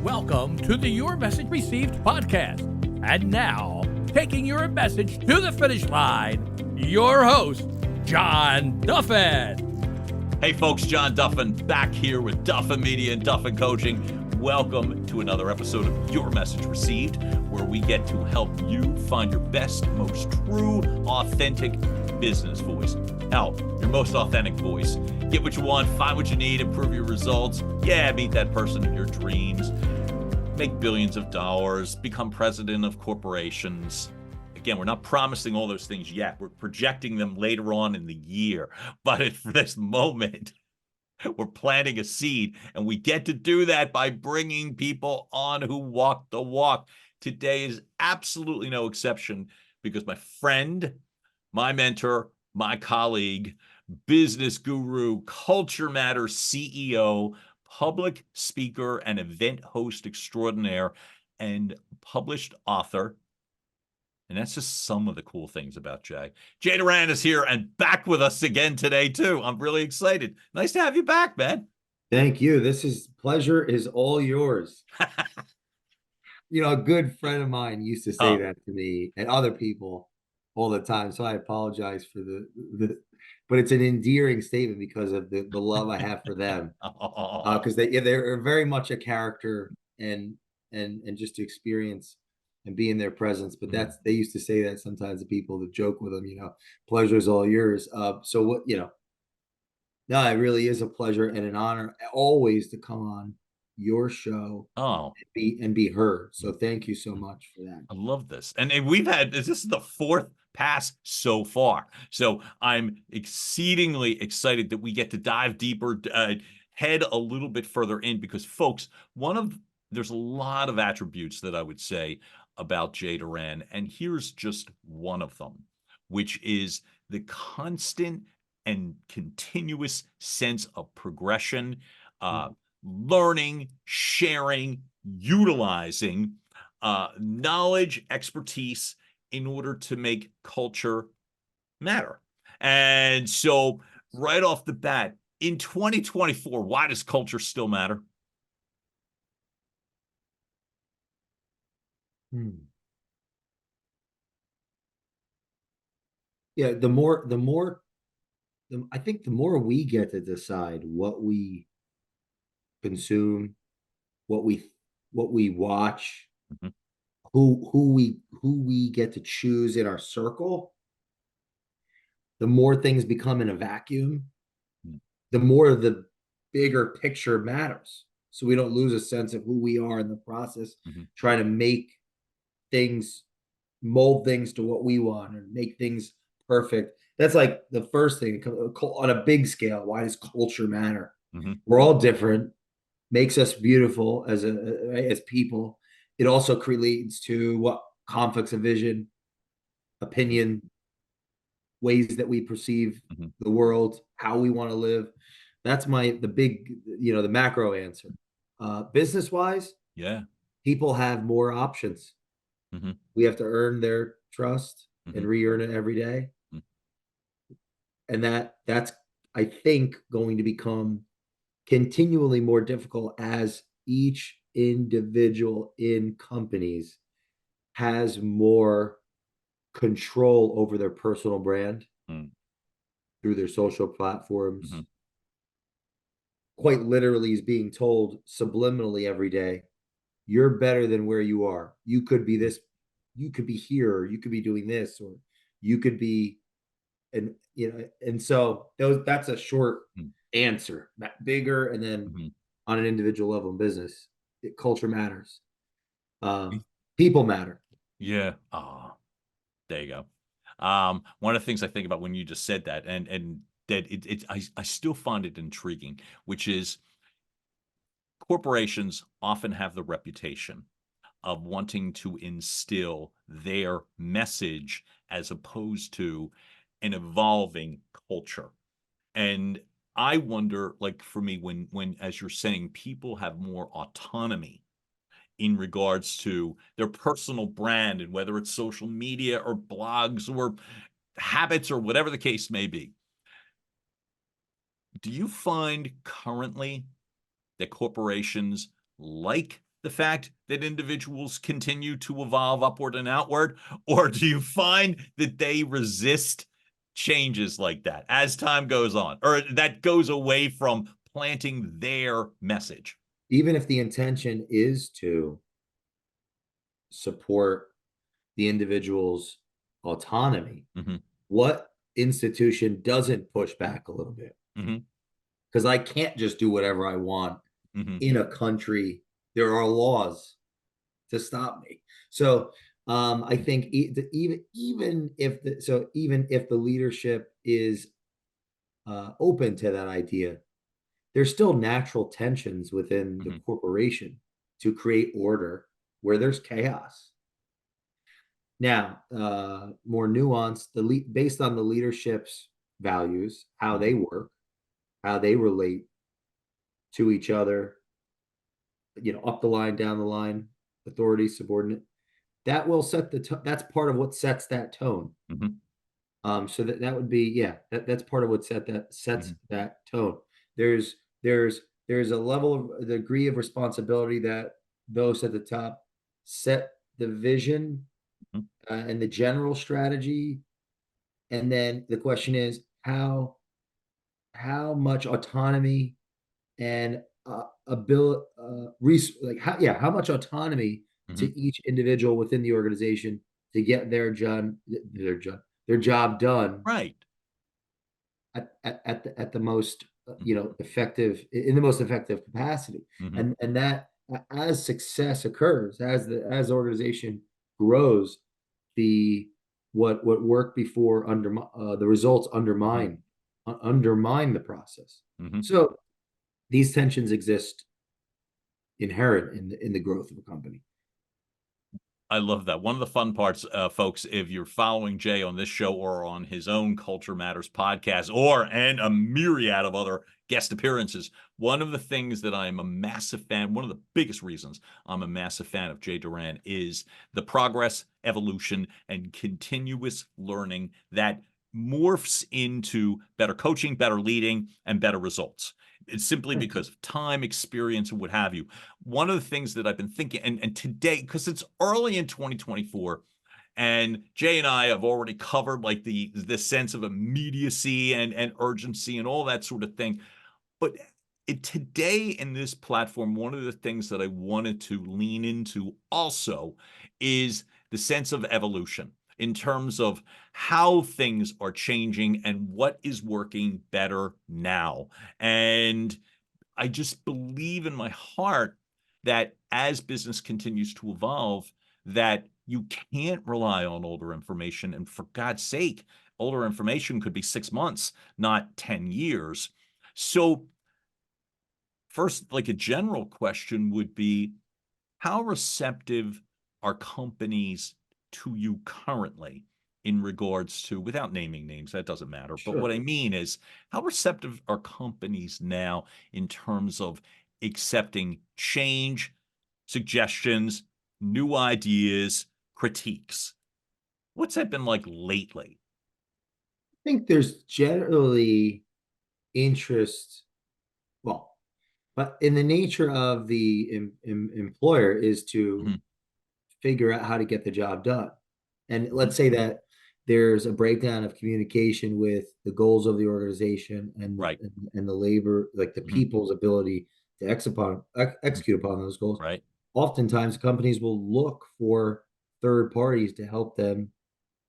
Welcome to the Your Message Received podcast. And now, taking your message to the finish line, your host, John Duffin. Hey folks, John Duffin back here with Duffin Media and Duffin Coaching. Welcome to another episode of Your Message Received, where we get to help you find your best, most true, authentic business voice. Hell, your most authentic voice. Get what you want, find what you need, improve your results. Yeah, meet that person of your dreams. Make billions of dollars, become president of corporations. Again, we're not promising all those things yet. We're projecting them later on in the year. But for this moment, we're planting a seed, and we get to do that by bringing people on who walk the walk. Today is absolutely no exception, because my friend, my mentor, my colleague, business guru, Culture Matters CEO, public speaker, and event host extraordinaire, and published author. And that's just some of the cool things about Jay. Jay Doran is here and back with us again today, too. I'm really excited. Nice to have you back, man. Thank you. Pleasure is all yours. A good friend of mine used to say that to me and other people all the time. So I apologize for but it's an endearing statement because of the love I have for them. Because they're very much a character and just to experience and be in their presence. But they used to say that sometimes to people to joke with them, pleasure is all yours. No, it really is a pleasure and an honor always to come on your show and be heard. So thank you so much for that. I love this. And this is the fourth pass so far. So I'm exceedingly excited that we get to dive deeper, head a little bit further in, because folks, there's a lot of attributes that I would say about Jay Doran. And here's just one of them, which is the constant and continuous sense of progression, learning, sharing, utilizing knowledge, expertise in order to make culture matter. And so right off the bat, in 2024, why does culture still matter? Yeah, I think the more we get to decide what we consume, what we watch, who we get to choose in our circle, the more things become in a vacuum, the more the bigger picture matters. So we don't lose a sense of who we are in the process, trying to mold things to what we want and make things perfect. That's like the first thing on a big scale. Why does culture matter? We're all different, makes us beautiful as people. It also leads to what conflicts of vision, opinion, ways that we perceive the world, how we want to live. That's the macro answer. Business wise, people have more options. We have to earn their trust and re-earn it every day. And that's, I think, going to become continually more difficult as each individual in companies has more control over their personal brand through their social platforms. Quite literally is being told subliminally every day, you're better than where you are. You could be this, you could be here, or you could be doing this, or you could be, and so that's a short answer. Bigger, and then on an individual level in business, culture matters. People matter. Yeah. There you go. One of the things I think about when you just said that, and that I still find it intriguing, which is corporations often have the reputation of wanting to instill their message as opposed to an evolving culture. And I wonder, like for me, when as you're saying, people have more autonomy in regards to their personal brand, and whether it's social media or blogs or habits or whatever the case may be. Do you find currently that corporations like the fact that individuals continue to evolve upward and outward, or do you find that they resist changes like that as time goes on, or that goes away from planting their message? Even if the intention is to support the individual's autonomy, what institution doesn't push back a little bit? Because I can't just do whatever I want in a country. There are laws to stop me. So I think even if the leadership is open to that idea, there's still natural tensions within the corporation to create order where there's chaos. Now, more nuanced, based on the leadership's values, how they work, how they relate to each other, up the line, down the line, authority, subordinate, that will set that's part of what sets that tone. So that would be, that's part of what sets that tone. There's a level of the degree of responsibility that those at the top set the vision and the general strategy. And then the question is how much autonomy and how much autonomy to each individual within the organization to get their job done right at the most effective, in the most effective capacity. And that, as success occurs, as the organization grows, what worked before the results undermine the process. So these tensions exist inherent in the growth of a company. I love that. One of the fun parts, folks, if you're following Jay on this show or on his own Culture Matters podcast, and a myriad of other guest appearances, one of the things that I'm a massive fan, one of the biggest reasons I'm a massive fan of Jay Doran is the progress, evolution, and continuous learning that morphs into better coaching, better leading, and better results. It's simply because of time, experience, and what have you. One of the things that I've been thinking, and today, because it's early in 2024, and Jay and I have already covered like the sense of immediacy and urgency and all that sort of thing. But today in this platform, one of the things that I wanted to lean into also is the sense of evolution in terms of how things are changing and what is working better now. And I just believe in my heart that as business continues to evolve, that you can't rely on older information. And for God's sake, older information could be 6 months, not 10 years. So first, like a general question would be, how receptive are companies to you currently in regards to, without naming names, that doesn't matter. Sure. But what I mean is, how receptive are companies now in terms of accepting change, suggestions, new ideas, critiques? What's that been like lately? I think there's generally interest, but in the nature of the employer is to figure out how to get the job done. And let's say that there's a breakdown of communication with the goals of the organization and the labor, like the people's ability to execute upon those goals. Right. Oftentimes companies will look for third parties to help them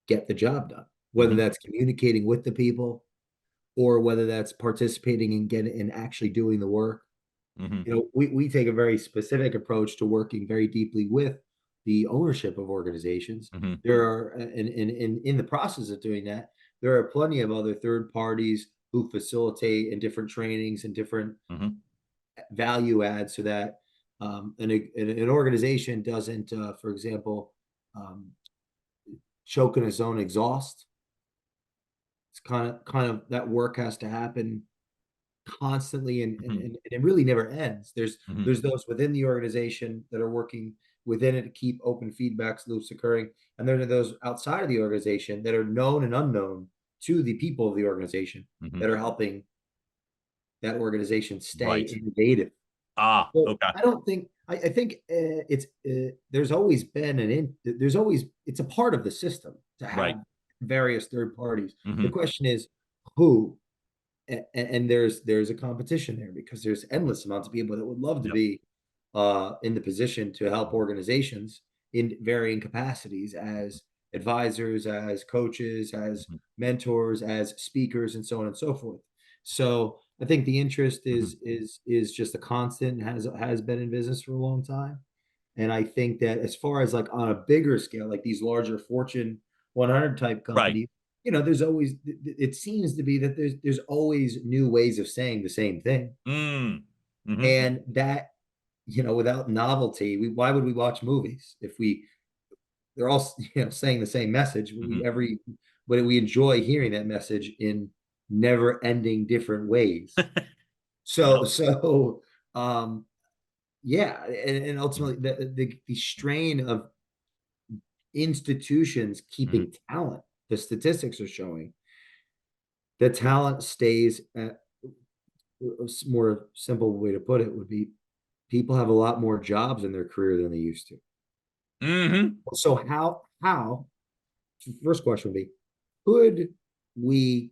get the job done, whether that's communicating with the people or whether that's participating in actually doing the work. We take a very specific approach to working very deeply with the ownership of organizations. There are, in the process of doing that, there are plenty of other third parties who facilitate in different trainings and different value adds so that an organization doesn't, for example, choke in its own exhaust. It's kind of that work has to happen constantly and it really never ends. There's those within the organization that are working within it to keep open feedback loops occurring, and there are those outside of the organization that are known and unknown to the people of the organization that are helping that organization stay innovative. Okay. I don't think I think there's always been it's a part of the system to Right. have various third parties. The Hmm. question is who, and there's a competition there because there's endless amounts of people that would love to Yep. be in the position to help organizations in varying capacities as advisors, as coaches, as Mhm. mentors, as speakers, and so on and so forth. So I think the interest Mhm. is just a constant, has been in business for a long time. And I think that as far as like on a bigger scale, like these larger Fortune 100 type Right. companies, there's always, it seems to be that there's always new ways of saying the same thing. Mm. Hmm. And that, without novelty, why would we watch movies if they're all, saying the same message? Hmm. But we enjoy hearing that message in never ending different ways. So, Yep. so, yeah. And Mhm. ultimately the strain of institutions Mhm. keeping talent, the statistics are showing the talent stays at, a more simple way to put it would be people have a lot more jobs in their career than they used to. Mhm. So how first question would be, could we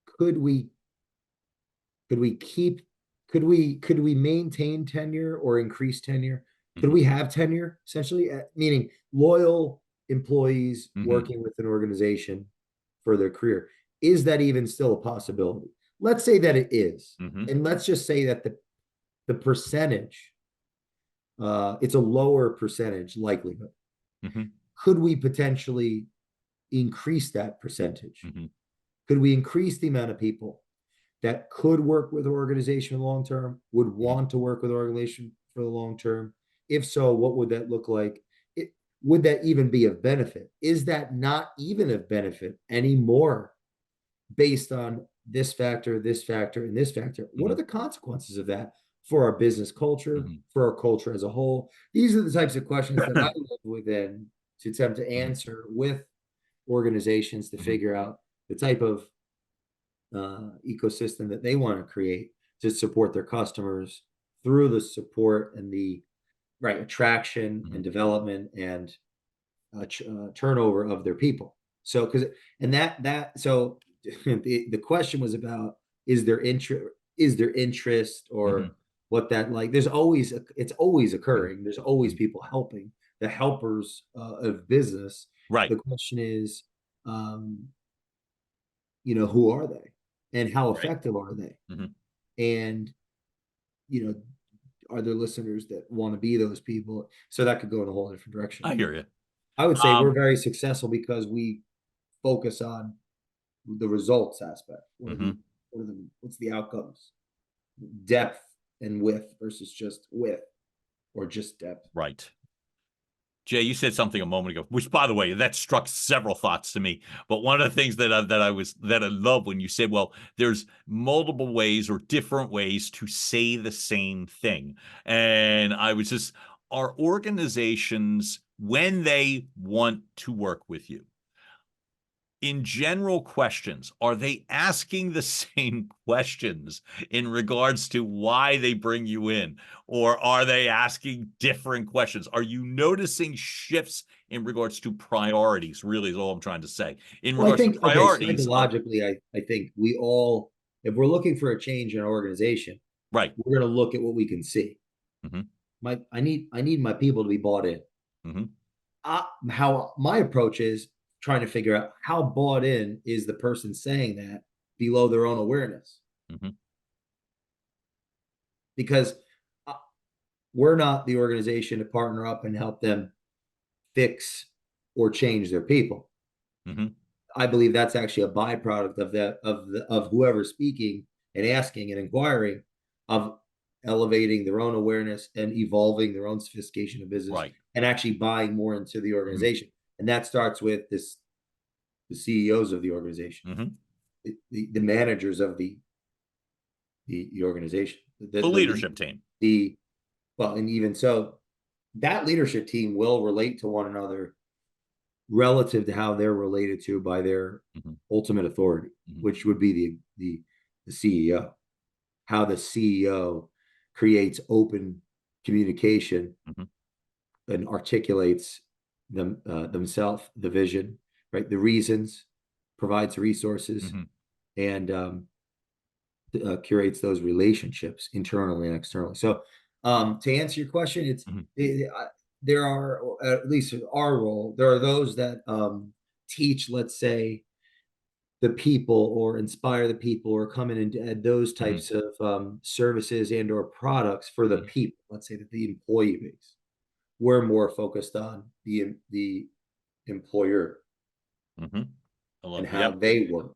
could we could we keep could we maintain tenure or increase tenure? Could Mhm. we have tenure essentially, meaning loyal employees Mhm. working with an organization for their career? Is that even still a possibility? Let's say that it is, Mhm. and let's just say that the percentage, it's a lower percentage likelihood. Mhm. Could we potentially increase that percentage? Mhm. Could we increase the amount of people that could work with an organization long term, would Mhm. want to work with an organization for the long term? If so, what would that look like? Would that even be of benefit? Is that not even of benefit anymore based on this factor, and this factor? What are Mhm. the consequences of that for our business culture, Mhm. for our culture as a whole? These are the types of questions that I live within to attempt to Mhm. answer with organizations to Mhm. figure out the type of ecosystem that they want to create to support their customers through the support and the right attraction Mhm. and development and turnover of their people. So, because and that so the question was about, is there interest, Mhm. or what that like? There's always, it's always Mhm. occurring. There's always Mhm. people helping, the helpers of business. Right. The question is, um, who are they and how Right. effective are they? Mhm. And, you know, are there listeners that want to be those people? So that could go in a whole different direction. I hear you. I would say we're Um, very successful because we focus on the results aspect. mhm. What's the outcomes? Depth and width versus just width or just depth. Right. Jay, you said something a moment ago, which, by the way, that struck several thoughts to me. But one of the things that I love when you said, "Well, there's multiple ways or different ways to say the same thing," and I was just, are organizations when they want to work with you, in general questions, are they asking the same questions in regards to why they bring you in? Or are they asking different questions? Are you noticing shifts in regards to priorities? Really, is all I'm trying to say. In Well, I regards to think, okay, priorities of, psychologically, I think we all, if we're looking for a change in our organization, right. we're going to look at what we can see. Hmm. I need my people to be bought in. Hmm. How my approach is trying to figure out how bought in is the person saying that below their own awareness, Hmm. because uh, we're not the organization to partner up and help them fix or change their people. Hmm. I believe that's actually a byproduct of that, of whoever's speaking and asking and inquiring, of elevating their own awareness and evolving their own sophistication of business Right. and actually buying more into the Hmm. organization. And that starts with the CEOs of the organization, Hmm. the managers of the organization, The the lead, leadership team. the well, and even so, that leadership team will relate to one another relative to how they're related to by their Hmm. ultimate authority, Hmm. which would be the CEO. How the CEO creates open communication Mm-hmm. and articulates themselves, the vision, right? The reasons, provides resources, Mm-hmm. and curates those relationships internally and externally. So to answer your question, there are, at least in our role, there are those that teach, let's say, the people or inspire the people or come in and add those types of services and or products for the people. Let's say that the employee base. We're more focused on the employer Mm-hmm. I love and it. how Yep. they work.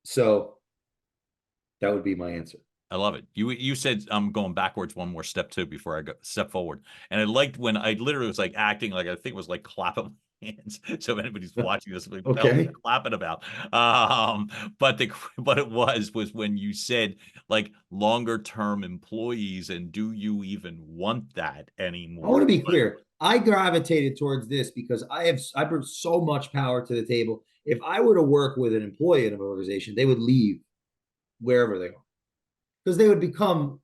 So that would be my answer. I love it. You said I'm going backwards one more step too before I go step forward. And I liked when I literally was like acting like I think it was like clapping my hands. So if anybody's watching this, like, what the hell are you Okay. clapping about? But it was when you said like longer term employees, and do you even want that I want anymore? to be clear. I gravitated towards this because I bring so much power to the table. If I were to work with an employee in an organization, they would leave wherever they are because they would become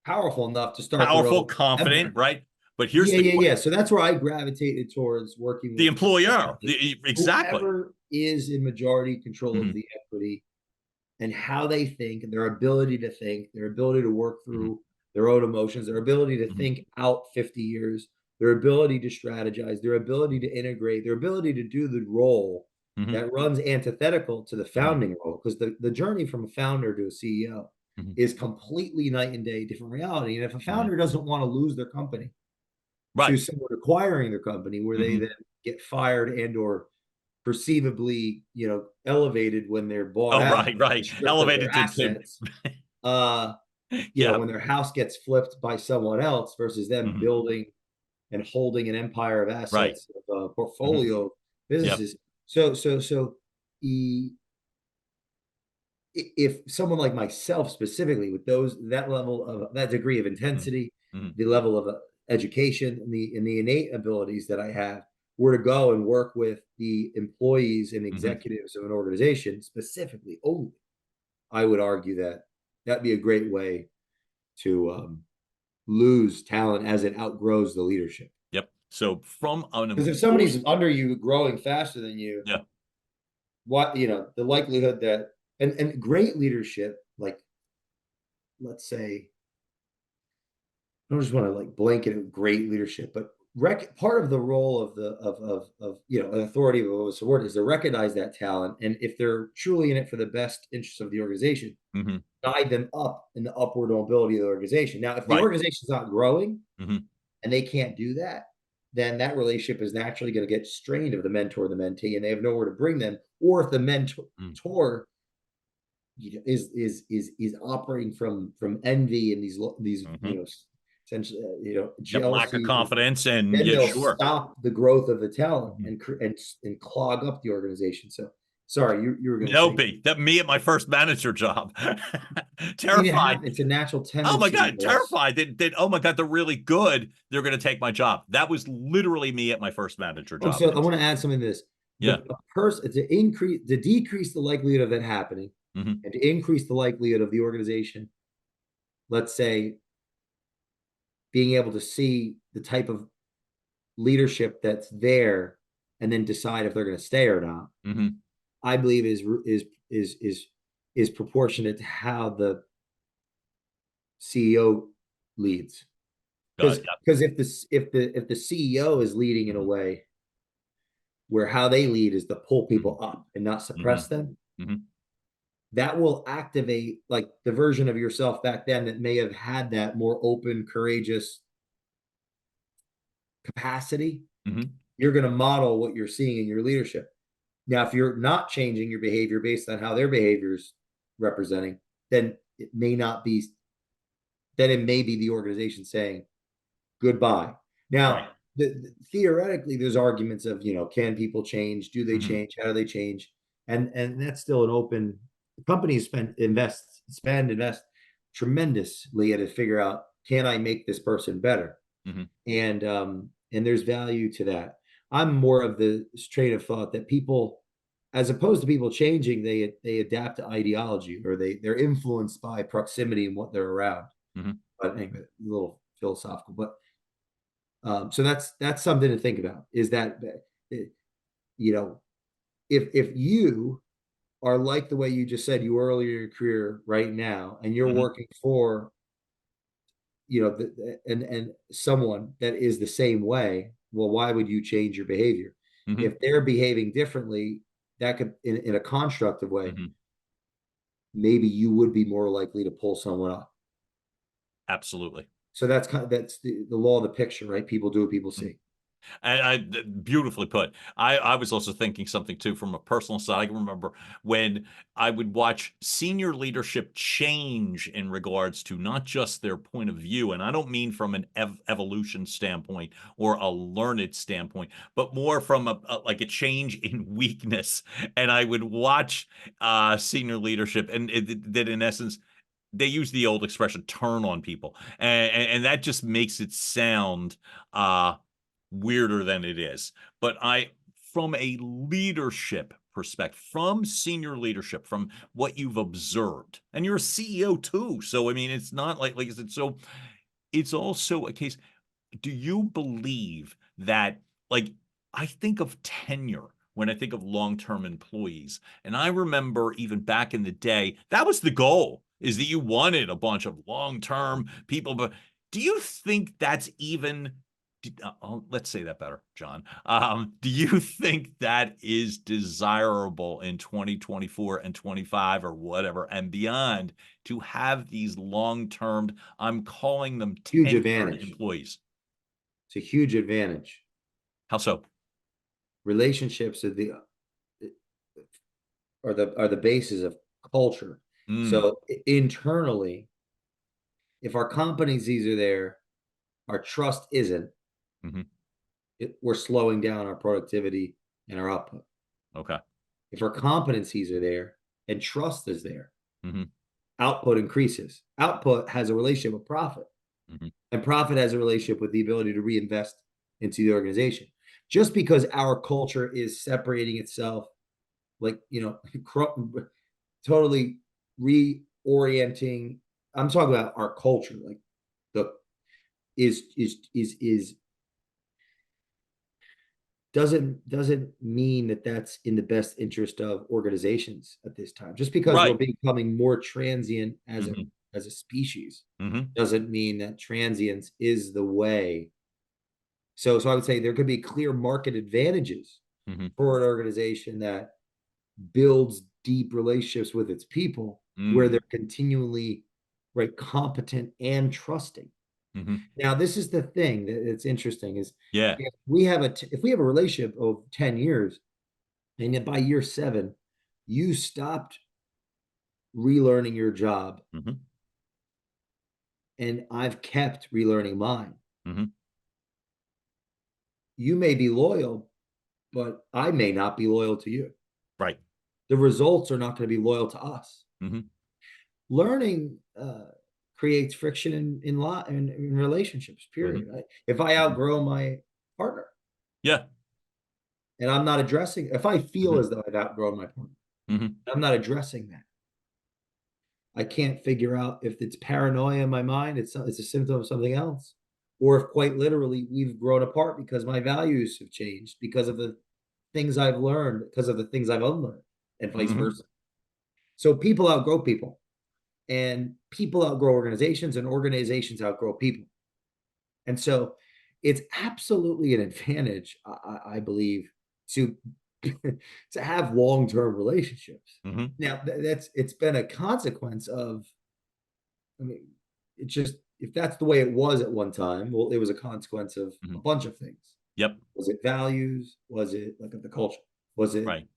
powerful enough to start their Powerful, own confident, empire. right? But here's Yeah, the yeah, question. yeah. So that's where I gravitated towards working The with employer. Exactly. whoever is in majority control of Mm-hmm. the equity and how they think, and their ability to think, their ability to work Mm-hmm. through their own emotions, their ability to Mm-hmm. think out 50 years, their ability to strategize, their ability to integrate, their ability to do the role Mm-hmm. that runs antithetical to the Mm-hmm. founding role. Because the journey from a founder to a CEO Mm-hmm. is completely night and day different reality. And if a Mm-hmm. founder doesn't want to lose their company to Right. someone acquiring their company where they Mm-hmm. then get fired and or perceivably, elevated when they're bought Oh, out, right, right. stripped of their Elevated to assets, uh, yeah. when their house gets flipped by someone else versus them Mhm. building and holding an empire of Right. assets, of a Mhm. portfolio of Yep. businesses. So if someone like myself specifically with that level of that degree of Mhm. intensity, Mhm. the level of education and the innate abilities that I have were to go and work with the employees and Mhm. executives of an organization specifically only, I would argue that that'd be a great way to lose talent as it outgrows the leadership. Yep. So from an Because if employee, somebody's under you growing faster than you, yeah. the likelihood that and great leadership, like let's say, I don't just want to like blanket great leadership, but part of the role of an authority of a subordinate is to recognize that talent, and if they're truly in it for the best interests of the organization, Mhm. guide them up in the upward mobility of the organization. Now, if the Right. organization's not growing Mhm. and they can't do that, then that relationship is naturally going to get strained of the mentor, the mentee, and they have nowhere to bring them. Or if the mentor Mm. is operating from envy and these Mhm. essentially Yep. Lack of jealousies, confidence, and then yeah, they'll sure. stop the growth of the talent Mhm. and clog up the organization. So sorry, you were going to No, say. B. That me at my first manager job. I mean, Terrified. it's a natural Oh my tendency God, for us. terrified that oh my God, they're really good. They're going to take my job. That was literally me at my first manager Oh, job. so I want to add something to this. Yeah. The person to decrease the likelihood of that happening Mhm. and to increase the likelihood of the organization, let's say, being able to see the type of leadership that's there and then decide if they're going to stay or not, Mhm. I believe is proportionate to how the CEO leads. Because Yep. if the CEO is leading in a Mhm. way where how they lead is to pull Mhm. people up and not suppress Mhm. them, Mhm. that will activate like the version of yourself back then that may have had that more open, courageous capacity. Mhm. You're going to model what you're seeing in your leadership. Now, if you're not changing your behavior based on how their behavior is representing, then it may not be, then it may be the organization saying goodbye. Right. Now, theoretically, there's arguments of, can people change? Do they Mhm. change? How do they change? And that's still an open, companies invest tremendously to figure out, can I make this person better? Mhm. And there's value to that. I'm more of the train of thought that people as opposed to people changing, they adapt to ideology, or they're influenced by proximity and what they're around. But anyway, a little philosophical, but so that's something to think about, is that, you know, if you are like the way you just said you were earlier in your career right now, and you're working for, you know, and someone that is the same way, well, why would you change your behavior? If they're behaving differently, that could, in a constructive way, maybe you would be more likely to pull someone up. Absolutely. So that's the law of the picture, right? People do what people see. And beautifully put. I was also thinking something too from a personal side. I can remember when I would watch senior leadership change in regards to not just their point of view, and I don't mean from an evolution standpoint or a learned standpoint, but more from like a change in weakness. And I would watch senior leadership, and that in essence, they use the old expression "turn on people," and that just makes it sound weirder than it is. But from a leadership perspective, from senior leadership, from what you've observed, and you're a CEO too, so I mean, it's not like I said. So it's also a case. Do you believe that, like, I think of tenure when I think of long-term employees, and I remember even back in the day, that was the goal, is that you wanted a bunch of long-term people. But do you think that's even let's say that better, John. Do you think that is desirable in 2024 and 25 or whatever and beyond, to have these long-term, I'm calling them Huge tenured advantage. employees? It's a huge advantage. How so? Relationships are the basis of culture. So internally, if our competencies are there, our trust isn't, we're slowing down our productivity and our output. Okay. If our competencies are there and trust is there, output increases. Output has a relationship with profit, and profit has a relationship with the ability to reinvest into the organization. Just because our culture is separating itself, like, you know, totally reorienting. I'm talking about our culture, like the is doesn't mean that that's in the best interest of organizations at this time. Just because we're Right. becoming more transient as a species doesn't mean that transience is the way. So I would say there could be clear market advantages for an organization that builds deep relationships with its people, where they're continually, right, competent and trusting. Now, this is the thing that's interesting, is Yeah. if we have a relationship of 10 years, and then by year 7, you stopped relearning your job, and I've kept relearning mine. You may be loyal, but I may not be loyal to you. Right. The results are not going to be loyal to us. Learning creates friction in relationships, period. If I outgrow my partner, Yeah. and I'm not addressing, if I feel as though I've outgrown my partner, I'm not addressing that, I can't figure out if it's paranoia in my mind, it's a symptom of something else, or if quite literally we've grown apart because my values have changed, because of the things I've learned, because of the things I've unlearned, and vice versa. So people outgrow people, and people outgrow organizations, and organizations outgrow people. And so it's absolutely an advantage, I believe, to to have long-term relationships. Now, it's been a consequence of, I mean, it just, if that's the way it was at one time, well, it was a consequence of a bunch of things. Yep. Was it values? Was it like the culture? Was it Right.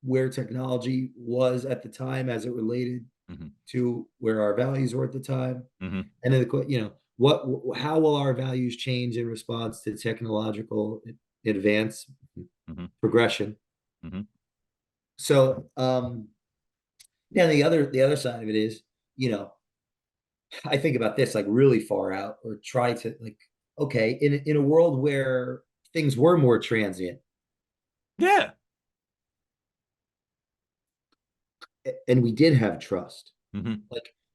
where technology was at the time as it related to where our values were at the time? And then you know, how will our values change in response to technological advance, progression? So yeah, the other side of it is, you know, I think about this like really far out, or try to, like, okay, in a world where things were more transient, Yeah. and we did have trust. Mm-hmm.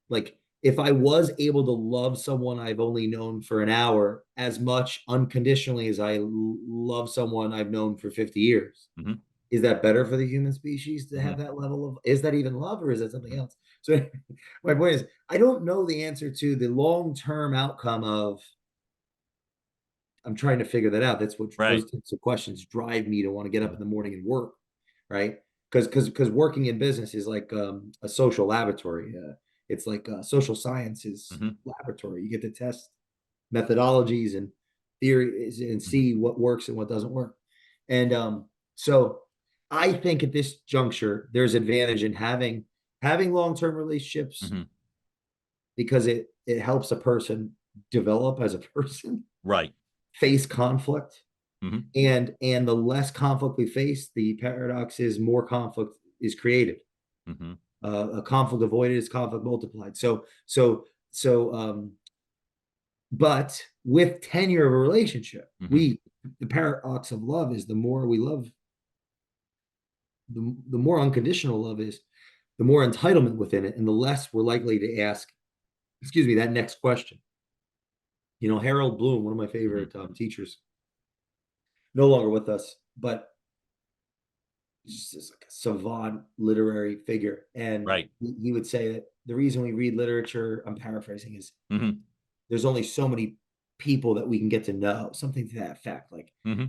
Like if I was able to love someone I've only known for an hour as much unconditionally as I love someone I've known for 50 years, Mm-hmm. is that better for the human species to Mm-hmm. have that level of, is that even love, or is that something else? So my point is, I don't know the answer to the long-term outcome of, I'm trying to figure that out. That's what Right. those types of questions drive me to want to get up in the morning and work, right? Because working in business is like a social laboratory. It's like social sciences Mm-hmm. laboratory. You get to test methodologies and theories and Mm-hmm. see what works and what doesn't work. And so I think at this juncture, there's advantage in having long-term relationships Mm-hmm. because it helps a person develop as a person, Right. face conflict, Mm-hmm. and the less conflict we face, the paradox is more conflict is created. Mm-hmm. A conflict avoided is conflict multiplied. So but with tenure of a relationship, Mm-hmm. the paradox of love is the more we love, the more unconditional love is, the more entitlement within it, and the less we're likely to ask, excuse me, that next question. Harold Bloom, one of my favorite teachers, no longer with us, but just like a savant literary figure. And Right. he would say that the reason we read literature, I'm paraphrasing, is Mm-hmm. there's only so many people that we can get to know, something to that effect. Like Mm-hmm.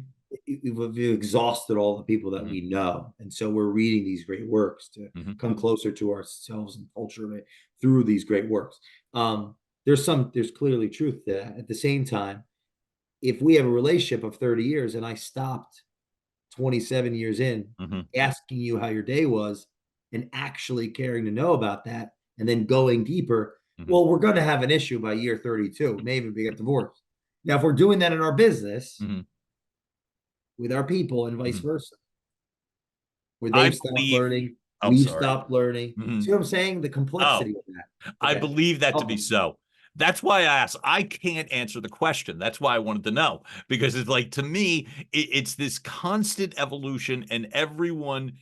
we've exhausted all the people that Mm-hmm. we know. And so we're reading these great works to Mm-hmm. come closer to ourselves and culture through these great works. There's clearly truth to that. At the same time, if we have a relationship of 30 years and I stopped 27 years in Mm-hmm. asking you how your day was and actually caring to know about that and then going deeper, Mm-hmm. well, we're going to have an issue by year 32. Maybe we get divorced. Now, if we're doing that in our business Mm-hmm. with our people and vice Mm-hmm. versa, where I they've stopped believe. learning, Oh, we've sorry. stopped learning. Mm-hmm. See what I'm saying? The Oh, complexity of that. I Okay. believe that to be Oh, so. That's why I asked. I can't answer the question. That's why I wanted to know, because it's like, to me, it's this constant evolution, and everyone,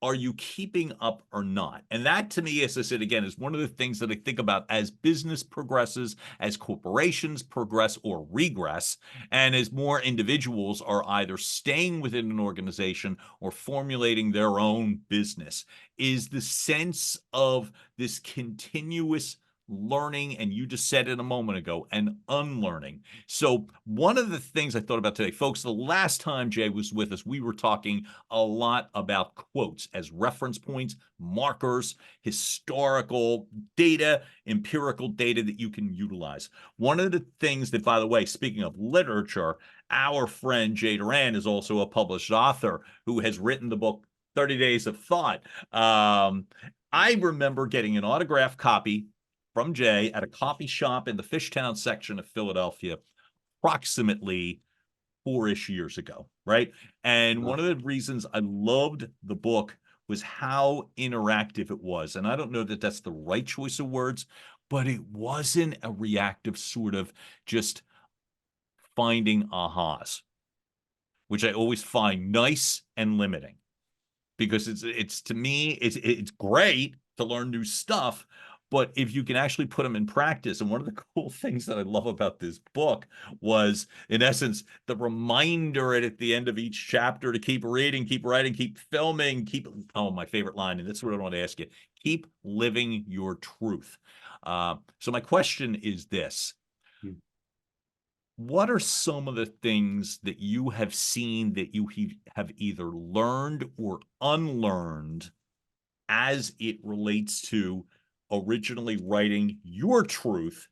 are you keeping up or not? And that, to me, as I said again, is one of the things that I think about as business progresses, as corporations progress or regress, and as more individuals are either staying within an organization or formulating their own business, is the sense of this continuous learning, and you just said it a moment ago, and unlearning. So one of the things I thought about today, folks, the last time Jay was with us, we were talking a lot about quotes as reference points, markers, historical data, empirical data that you can utilize. One of the things that, by the way, speaking of literature, our friend Jay Doran is also a published author who has written the book 30 Days of Thought. I remember getting an autographed copy from Jay at a coffee shop in the Fishtown section of Philadelphia, approximately 4-ish years ago, right? And one of the reasons I loved the book was how interactive it was. And I don't know that that's the right choice of words, but it wasn't a reactive sort of just finding ahas, which I always find nice and limiting, because it's to me, it's great to learn new stuff, but if you can actually put them in practice. And one of the cool things that I love about this book was, in essence, the reminder at the end of each chapter to keep reading, keep writing, keep filming, my favorite line, and this is what I want to ask you: keep living your truth. So my question is this: what are some of the things that you have seen that you have either learned or unlearned as it relates to originally writing your truth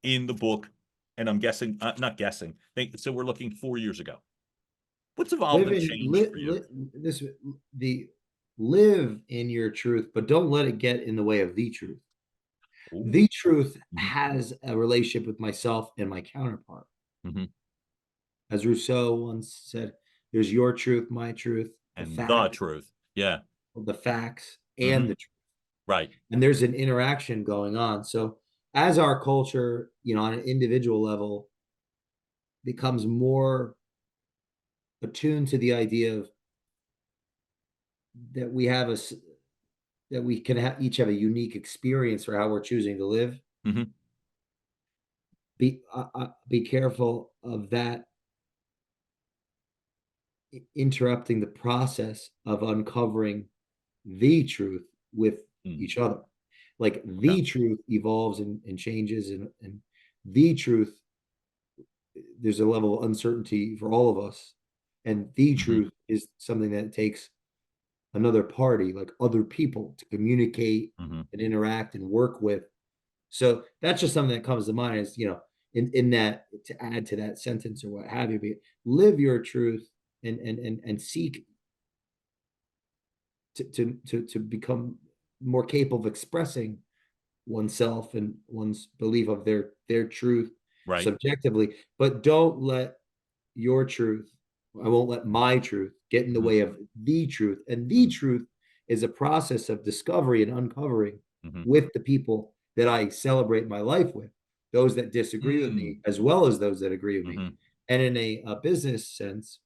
in the book? And I'm guessing, not guessing, so we're looking 4 years ago. What's evolved live and in changed for you? the live in your truth, but don't let it get in the way of the truth. Ooh. The truth Mhm. has a relationship with myself and my counterpart. Mhm. As Rousseau once said, there's your truth, my truth, the And the fact, truth. Yeah. the facts, and Mhm. the truth. Right. And there's an interaction going on. So as our culture, on an individual level, becomes more attuned to the idea of that we have that we can each have a unique experience for how we're choosing to live. Mm-hmm. Be careful of that interrupting the process of uncovering the truth with each other. Like the truth evolves and changes, and the truth, there's a level of uncertainty for all of us. And the truth is something that takes another party, like other people, to communicate and interact and work with. So that's just something that comes to mind is, in that, to add to that sentence or what have you, live your truth and seek to become more capable of expressing oneself and one's belief of their truth subjectively, but don't let your truth, I won't let my truth get in the way of the truth. And the truth is a process of discovery and uncovering with the people that I celebrate my life with, those that disagree with me as well as those that agree with me. And in a business sense,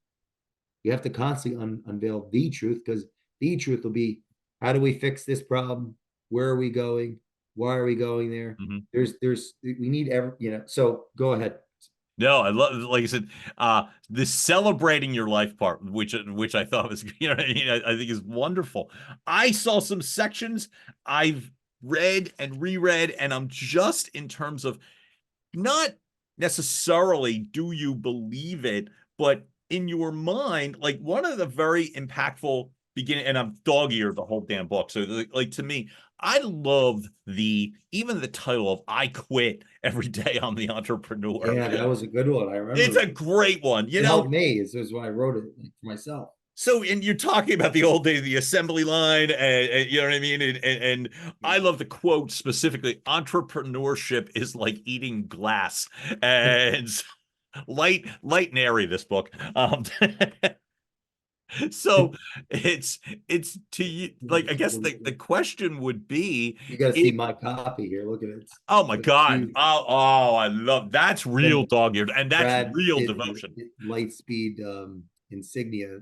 you have to constantly unveil the truth, because the truth will be, how do we fix this problem? Where are we going? Why are we going there? We need so go ahead. No, I love, like I said, the celebrating your life part, which I thought was, I think is wonderful. I saw some sections I've read and reread, and I'm just, in terms of, not necessarily do you believe it, but in your mind, like one of the very impactful beginning, and I'm dog-eared the whole damn book. So like, to me, I love even the title of "I Quit Every Day I'm the Entrepreneur." Yeah, that was a good one. I remember. It's a great one. It helped me. This is why I wrote it for myself. So, and you're talking about the old days, the assembly line, and you know what I mean? And I love the quote specifically: entrepreneurship is like eating glass. And light and airy, this book. So it's to you, like, I guess the question would be, you got to see my copy here. Look at it. Oh my God. Oh, I love, that's real dog-eared, and that's real devotion. Light speed insignia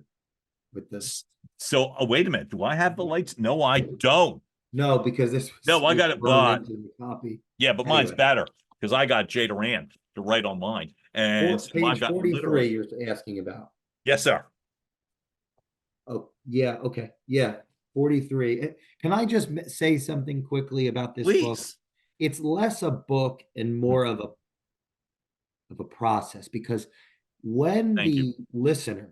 with this. So wait a minute, do I have the lights? No, I don't. No, because this was, no, I got it, but the copy. Yeah, but anyway, mine's better because I got Jay Doran to write on mine. And so page 43 you're asking about. Yes, sir. Oh, yeah, okay. Yeah, 43. Can I just say something quickly about this book? It's less a book and more of a process, because when the listener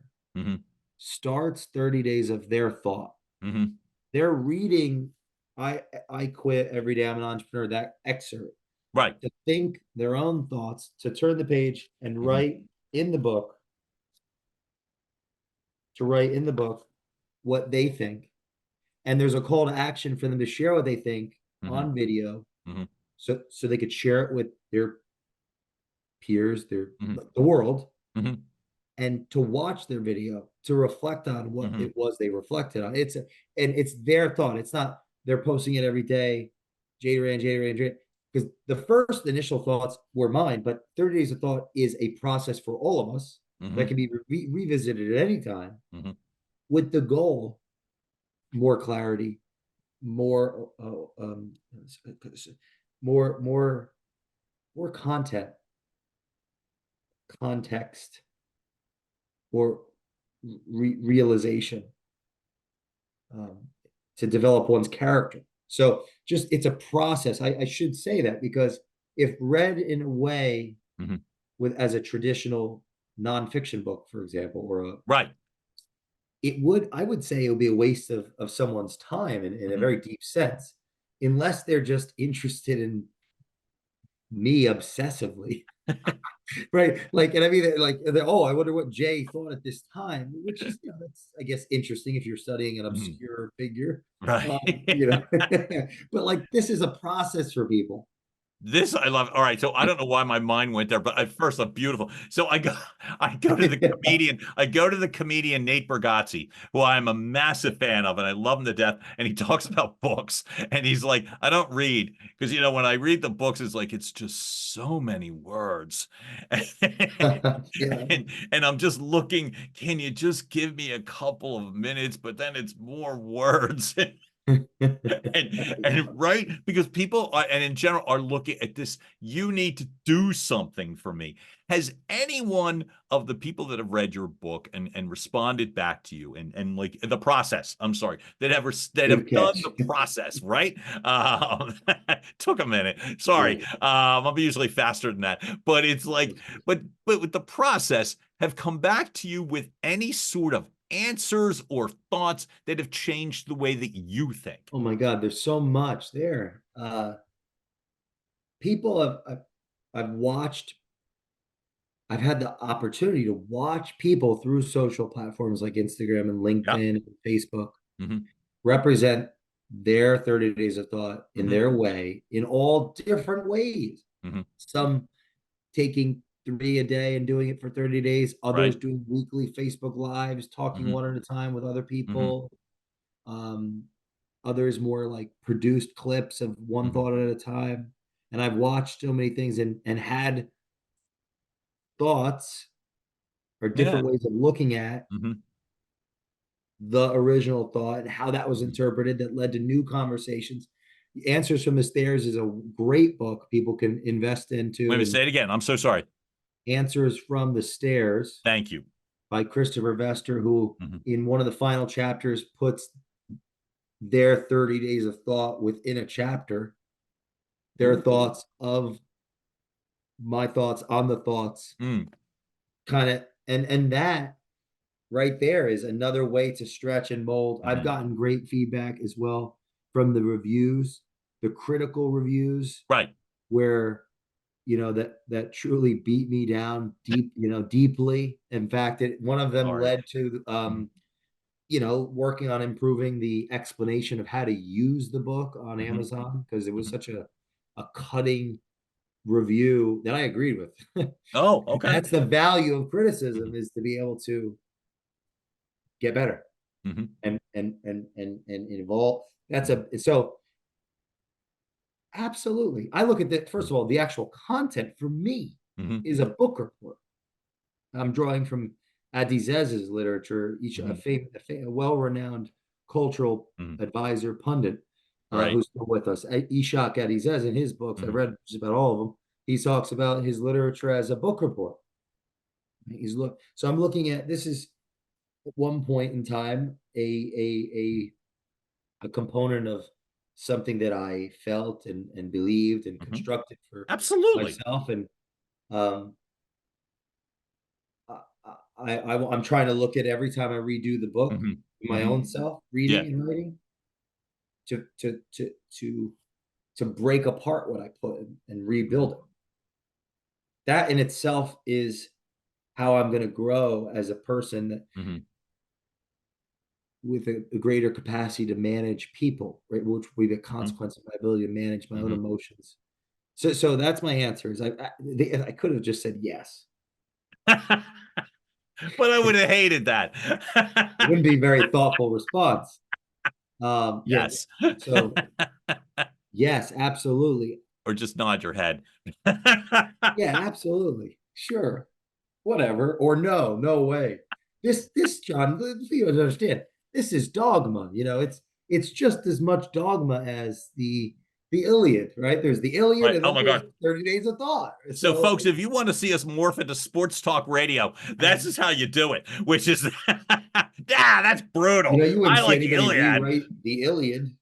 starts 30 days of their thought, they're reading I Quit Every Day I'm an Entrepreneur, that excerpt, to think their own thoughts, to turn the page and write in the book, what they think. And there's a call to action for them to share what they think on video, so they could share it with their peers, the world, and to watch their video, to reflect on what it was they reflected on. It's their thought. It's not they're posting it every day, Jay Doran, because the first initial thoughts were mine, but 30 days of thought is a process for all of us that can be revisited at any time, with the goal, more clarity, more content, context, or realization, to develop one's character. So just, it's a process. I should say that, because if read in a way as a traditional nonfiction book, for example, or I would say it would be a waste of someone's time in a very deep sense, unless they're just interested in me obsessively. Right. Like, and I mean, like, oh, I wonder what Jay thought at this time, which is, that's, I guess, interesting if you're studying an obscure figure. But like, this is a process for people. This I love. All right, so I don't know why my mind went there, but at first, beautiful. So I go to the comedian. I go to the comedian Nate Bargatze, who I'm a massive fan of, and I love him to death. And he talks about books, and he's like, I don't read, because when I read the books, it's like, it's just so many words, and I'm just looking. Can you just give me a couple of minutes? But then it's more words. and right, because people are, and in general are looking at this, you need to do something for me. Has anyone of the people that have read your book and responded back to you and like the process, I'm sorry, that have Good done catch. the process, right? Took a minute. Sorry. Yeah. I'm usually faster than that. But it's like, but with the process, have come back to you with any sort of answers or thoughts that have changed the way that you think? Oh my God, there's so much there. People I've watched, I've had the opportunity to watch people through social platforms like Instagram and Yeah. LinkedIn and Facebook Mm-hmm. represent their 30 days of thought in Mm-hmm. their way, in all different ways. Mm-hmm. Some taking 3 a day and doing it for 30 days, others Right. doing weekly Facebook lives, talking Mm-hmm. one at a time with other Mm-hmm. people. Um, Others more like produced clips of one Mm-hmm. thought at a time. And I've watched so many things and had thoughts or Yeah. different ways of looking at Mm-hmm. the original thought and how that was Mm-hmm. interpreted that led to new conversations. Answers from the Stairs is a great book people can invest Wait a into. minute, And say it again. I'm so sorry. Answers from the Stairs Thank you. by Christopher Vester, who Mm-hmm. in one of the final chapters puts their 30 days of thought within a chapter, their Ooh. thoughts of my thoughts on the thoughts, Mm. kind of, and that right there is another way to stretch and mold. I've Mm-hmm. gotten great feedback as well from the reviews, the critical reviews, Right. where that truly beat me down deeply. In fact, one of them Sorry. led to Mm-hmm. working on improving the explanation of how to use the book on Mm-hmm. Amazon, because it was Mm-hmm. such a cutting review that I agreed with. Oh, okay. That's the value of criticism, Mm-hmm. is to be able to get better Mm-hmm. and evolve. So absolutely. I look at that. First of all, the actual content for me Mm-hmm. is a book report. I'm drawing from Adizez's literature, a well-renowned cultural Mm-hmm. advisor, pundit, Right. who's still with us. Ishak Adizez, in his books, I've Mm-hmm. read just about all of them. He talks about his literature as a book report. So I'm looking at this is at one point in time a component of something that I felt and believed and Mm-hmm. constructed for Absolutely. myself. And um, I'm trying to look at every time I redo the book, Mm-hmm. my Mm-hmm. own self Yeah. reading and writing, to to to to to break apart what I put and rebuild it. That in itself is how I'm going to grow as a person Mm-hmm. with a greater capacity to manage people, right? Which will be the Mm-hmm. consequence of my ability to manage my own Mm-hmm. emotions. So that's my answer. Is I could have just said yes. But I would have hated that. It wouldn't be a very thoughtful response. Yeah. Yes. So yes, absolutely. Or just nod your head. Yeah, absolutely. Sure. Whatever. Or no, no way. This John, you understand. This is dogma. It's just as much dogma as the Iliad, right? There's the Iliad, Right. and Oh then my there's God. 30 Days of Thought. So, So folks, if you want to see us morph into sports talk radio, this is how you do it, which is, yeah, that's brutal. you wouldn't I see like the anybody Iliad. rewrite the Iliad.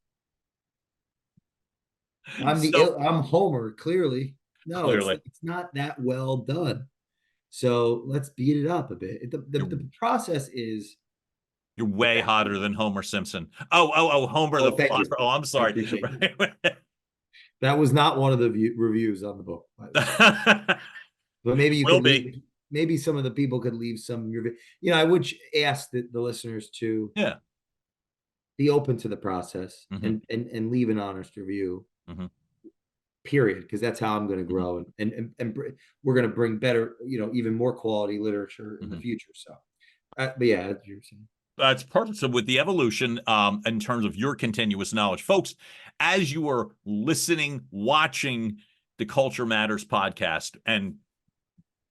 So, I'm Homer, clearly. No, it's clearly, it's not that well done. So let's beat it up a bit. you're, The process is you're way hotter than Homer Simpson. Oh, Homer the thank Father. you. Oh, I'm I sorry. appreciate that. That was not one of the reviews on the book, by the way. But maybe you Will could be. leave. Maybe some of the people could leave some review. I would ask the listeners to Yeah. be open to the process Mm-hmm. and leave an honest review. Mm-hmm. Period, because that's how I'm going to Mm-hmm. grow and we're going to bring better, even more quality literature in the Mm-hmm. future. So, but yeah, as you're saying. That's perfect. So with the evolution, in terms of your continuous knowledge, folks, as you are listening, watching the Culture Matters podcast, and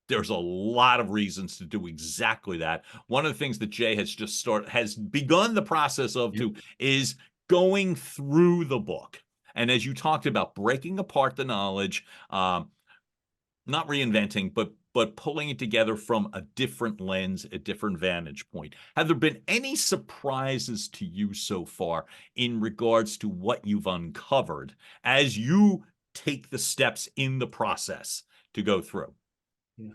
there's a lot of reasons to do exactly that. One of the things that Jay has begun the process of Yep. is going through the book, and as you talked about breaking apart the knowledge, not reinventing, but pulling it together from a different lens, a different vantage point. Have there been any surprises to you so far in regards to what you've uncovered as you take the steps in the process to go through? Yeah.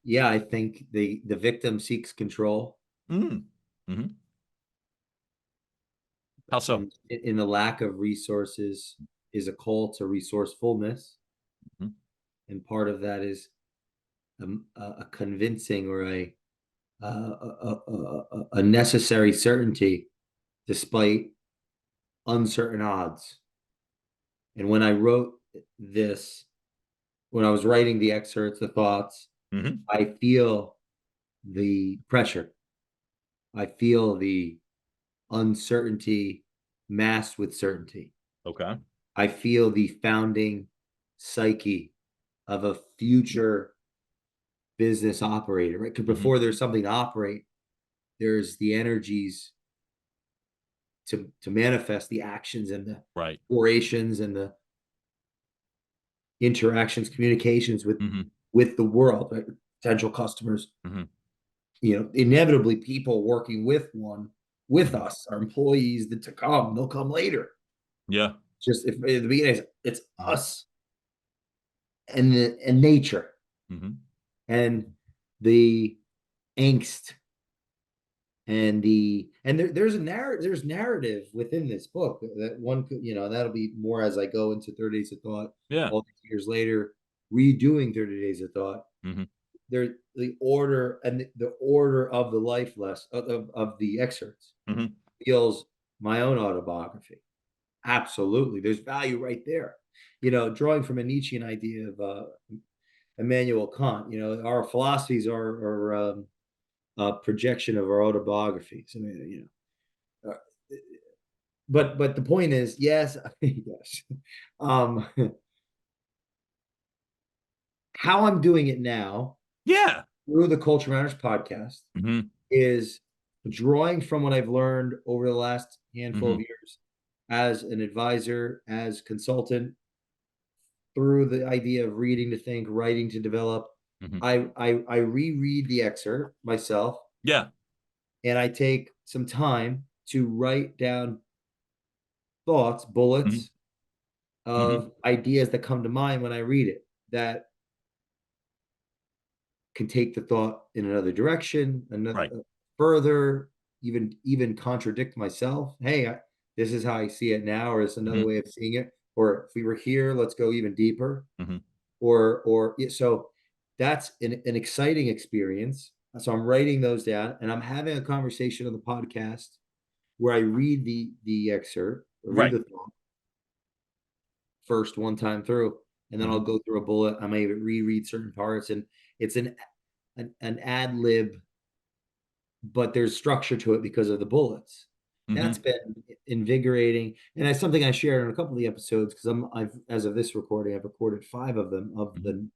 Yeah, I think the victim seeks control. Mm. Mm-hmm. How so? And in the lack of resources is a call to resourcefulness. Mm-hmm. And part of that is a convincing or a necessary certainty despite uncertain odds. And when I wrote this, when I was writing the excerpts, the thoughts, Mm-hmm. I feel the pressure. I feel the uncertainty masked with certainty. Okay. I feel the founding psyche of a future business operator, right? Because before there's something to operate, there's the energies to manifest the actions and the Right. orations and the interactions, communications Mm-hmm. with the world, right? Potential customers, Mm-hmm. Inevitably people working with us, our employees that to come, they'll come later. Yeah. Just if at the beginning it's us and nature Mm-hmm. and the angst and there's narrative within this book that one could, that'll be more as I go into 30 Days of Thought. Yeah. All these years later, redoing 30 Days of Thought. Mm-hmm. There the order and the order of the life less of the excerpts Mm-hmm. feels my own autobiography. Absolutely, there's value right there. Drawing from a Nietzschean idea of Immanuel Kant. Our philosophies are a projection of our autobiographies. I mean, but the point is, yes, yes. How I'm doing it now, Yeah. through the Culture Matters podcast, Mm-hmm. is drawing from what I've learned over the last handful of years as an advisor, as consultant, through the idea of reading to think, writing to develop. Mm-hmm. I reread the excerpt myself. Yeah. And I take some time to write down thoughts, bullets of ideas that come to mind when I read it that can take the thought in another direction, another Right. further, even contradict myself. Hey, this is how I see it now, or it's another way of seeing it. Or if we were here, let's go even deeper. So that's an exciting experience. So I'm writing those down, and I'm having a conversation on the podcast where I read the excerpt, or read the thought first one time through, and then I'll go through a bullet. I may reread certain parts, and it's an ad lib, but there's structure to it because of the bullets. That's been invigorating, and that's something I shared in a couple of the episodes because I've as of this recording, I've recorded 5 of them of the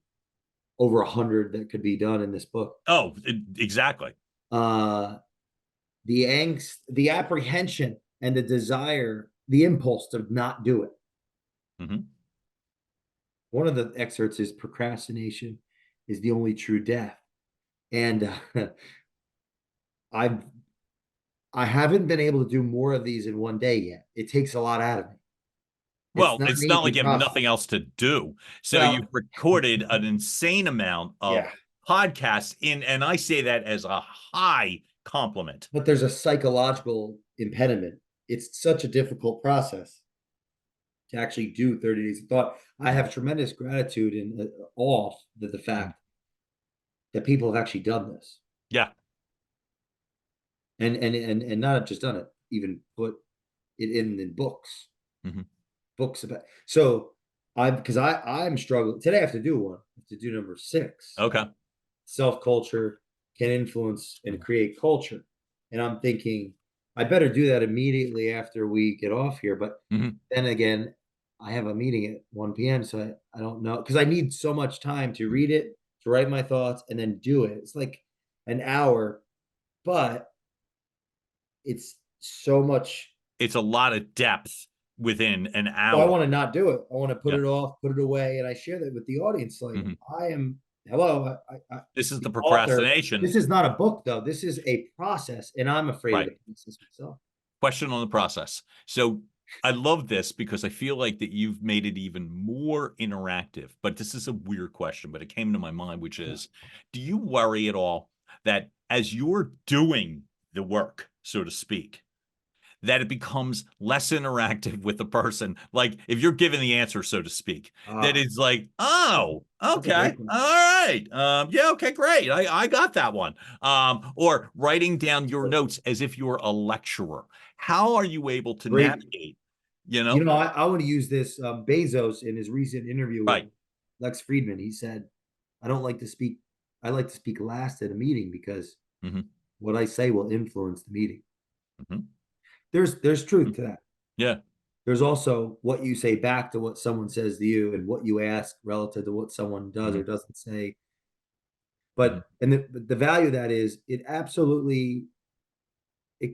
over 100 that could be done in this book. Oh, exactly. The angst, the apprehension, and the desire, the impulse to not do it. One of the excerpts is procrastination is the only true death. And I haven't been able to do more of these in one day yet. It takes a lot out of me. Well, it's not like you have nothing else to do. So you've recorded an insane amount of podcasts and I say that as a high compliment. But there's a psychological impediment. It's such a difficult process to actually do 30 Days of Thought. I have tremendous gratitude and awe of the fact that people have actually done this. Yeah. And not just done it, even put it in books. Books about. So I'm struggling today. I have to do one. I have to do number 6. Okay. Self-culture can influence and create culture. And I'm thinking I better do that immediately after we get off here. But then again, I have a meeting at 1 p.m. So I don't know, because I need so much time to read it, to write my thoughts, and then do it. It's like an hour, but it's so much it's a lot of depth within an hour. Well, I want to not do it. I want to put Yeah. it off, put it away, and I share that with the audience. Like, Mhm. This is the the author. procrastination. This is not a book, though. This is a process, and I'm afraid Right. of the process myself. Question on the process. So I love this because I feel like that you've made it even more interactive. But this is a weird question, but it came to my mind, which is, do you worry at all that as you're doing the work, so to speak, that it becomes less interactive with the person? Like if you're given the answer, so to speak, that it's like, oh, okay, all right, yeah, okay, great, I got that one. Or writing down your notes as if you're a lecturer. How are you able to navigate? I want to use this. Bezos, in his recent interview with Right. Lex Friedman, he said, "I don't like to speak. I like to speak last at a meeting because what I say will influence the meeting." There's truth to that. Yeah. There's also what you say back to what someone says to you, and what you ask relative to what someone does or doesn't say. But and the value of that is it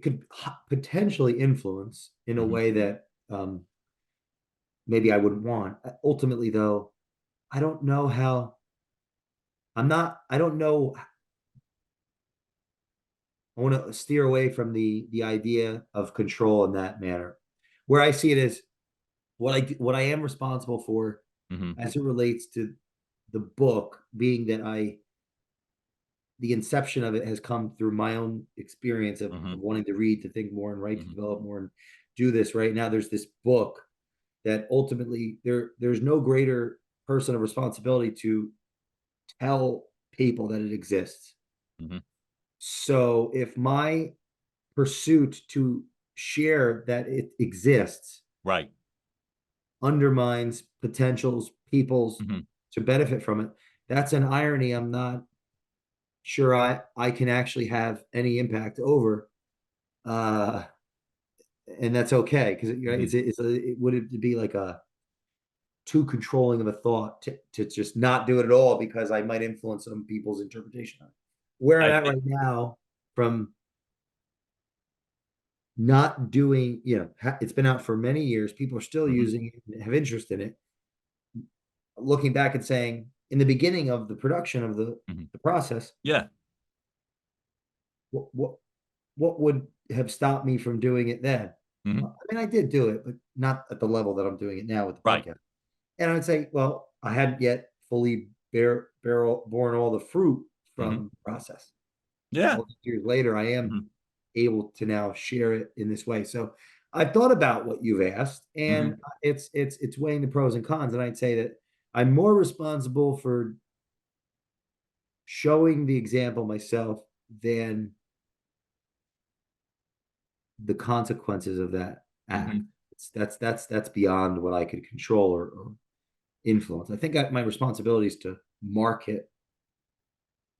could potentially influence in a way that maybe I wouldn't want. Ultimately, though, I don't know how. I don't know. I want to steer away from the idea of control in that manner. Where I see it is what I am responsible for as it relates to the book, being that the inception of it has come through my own experience of wanting to read, to think more, and write, to develop more, and do this. Right now, there's this book that ultimately there's no greater person of responsibility to tell people that it exists. So if my pursuit to share that it exists Right. undermines potentials, people's to benefit from it, that's an irony I'm not sure I can actually have any impact over. And that's okay, because it would be like a too controlling of a thought to just not do it at all, because I might influence some people's interpretation of it. Where I'm at right now, from not doing, it's been out for many years, people are still using it and have interest in it. Looking back and saying, in the beginning of the production of the process, what would have stopped me from doing it then? I mean, I did do it, but not at the level that I'm doing it now with the podcast. And I'd say, well, I hadn't yet fully borne all the fruit from the process. Yeah. All these years later, I am able to now share it in this way. So I've thought about what you've asked, and it's weighing the pros and cons. And I'd say that I'm more responsible for showing the example myself than the consequences of that act. That's beyond what I could control or influence. I think my responsibility is to market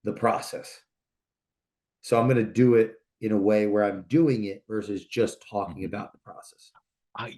the process. So I'm going to do it in a way where I'm doing it versus just talking about the process.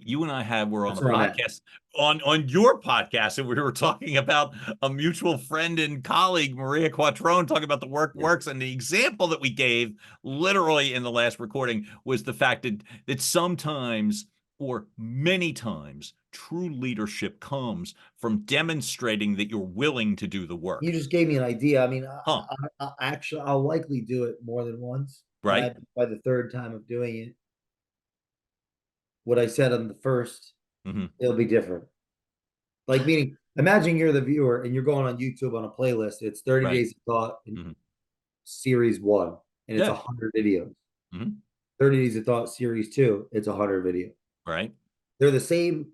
You and I were on a podcast, on your podcast, and we were talking about a mutual friend and colleague, Maria Quattrone, talking about the works. And the example that we gave literally in the last recording was the fact that sometimes, or many times, true leadership comes from demonstrating that you're willing to do the work. You just gave me an idea. I mean, I'll likely do it more than once. Right. By the third time of doing it, what I said on the first, it'll be different. Like, meaning, imagine you're the viewer and you're going on YouTube on a playlist. It's 30 Days of Thought in Series 1, and it's 100 videos. 30 Days of Thought Series 2, it's 100 videos. Right. They're the same.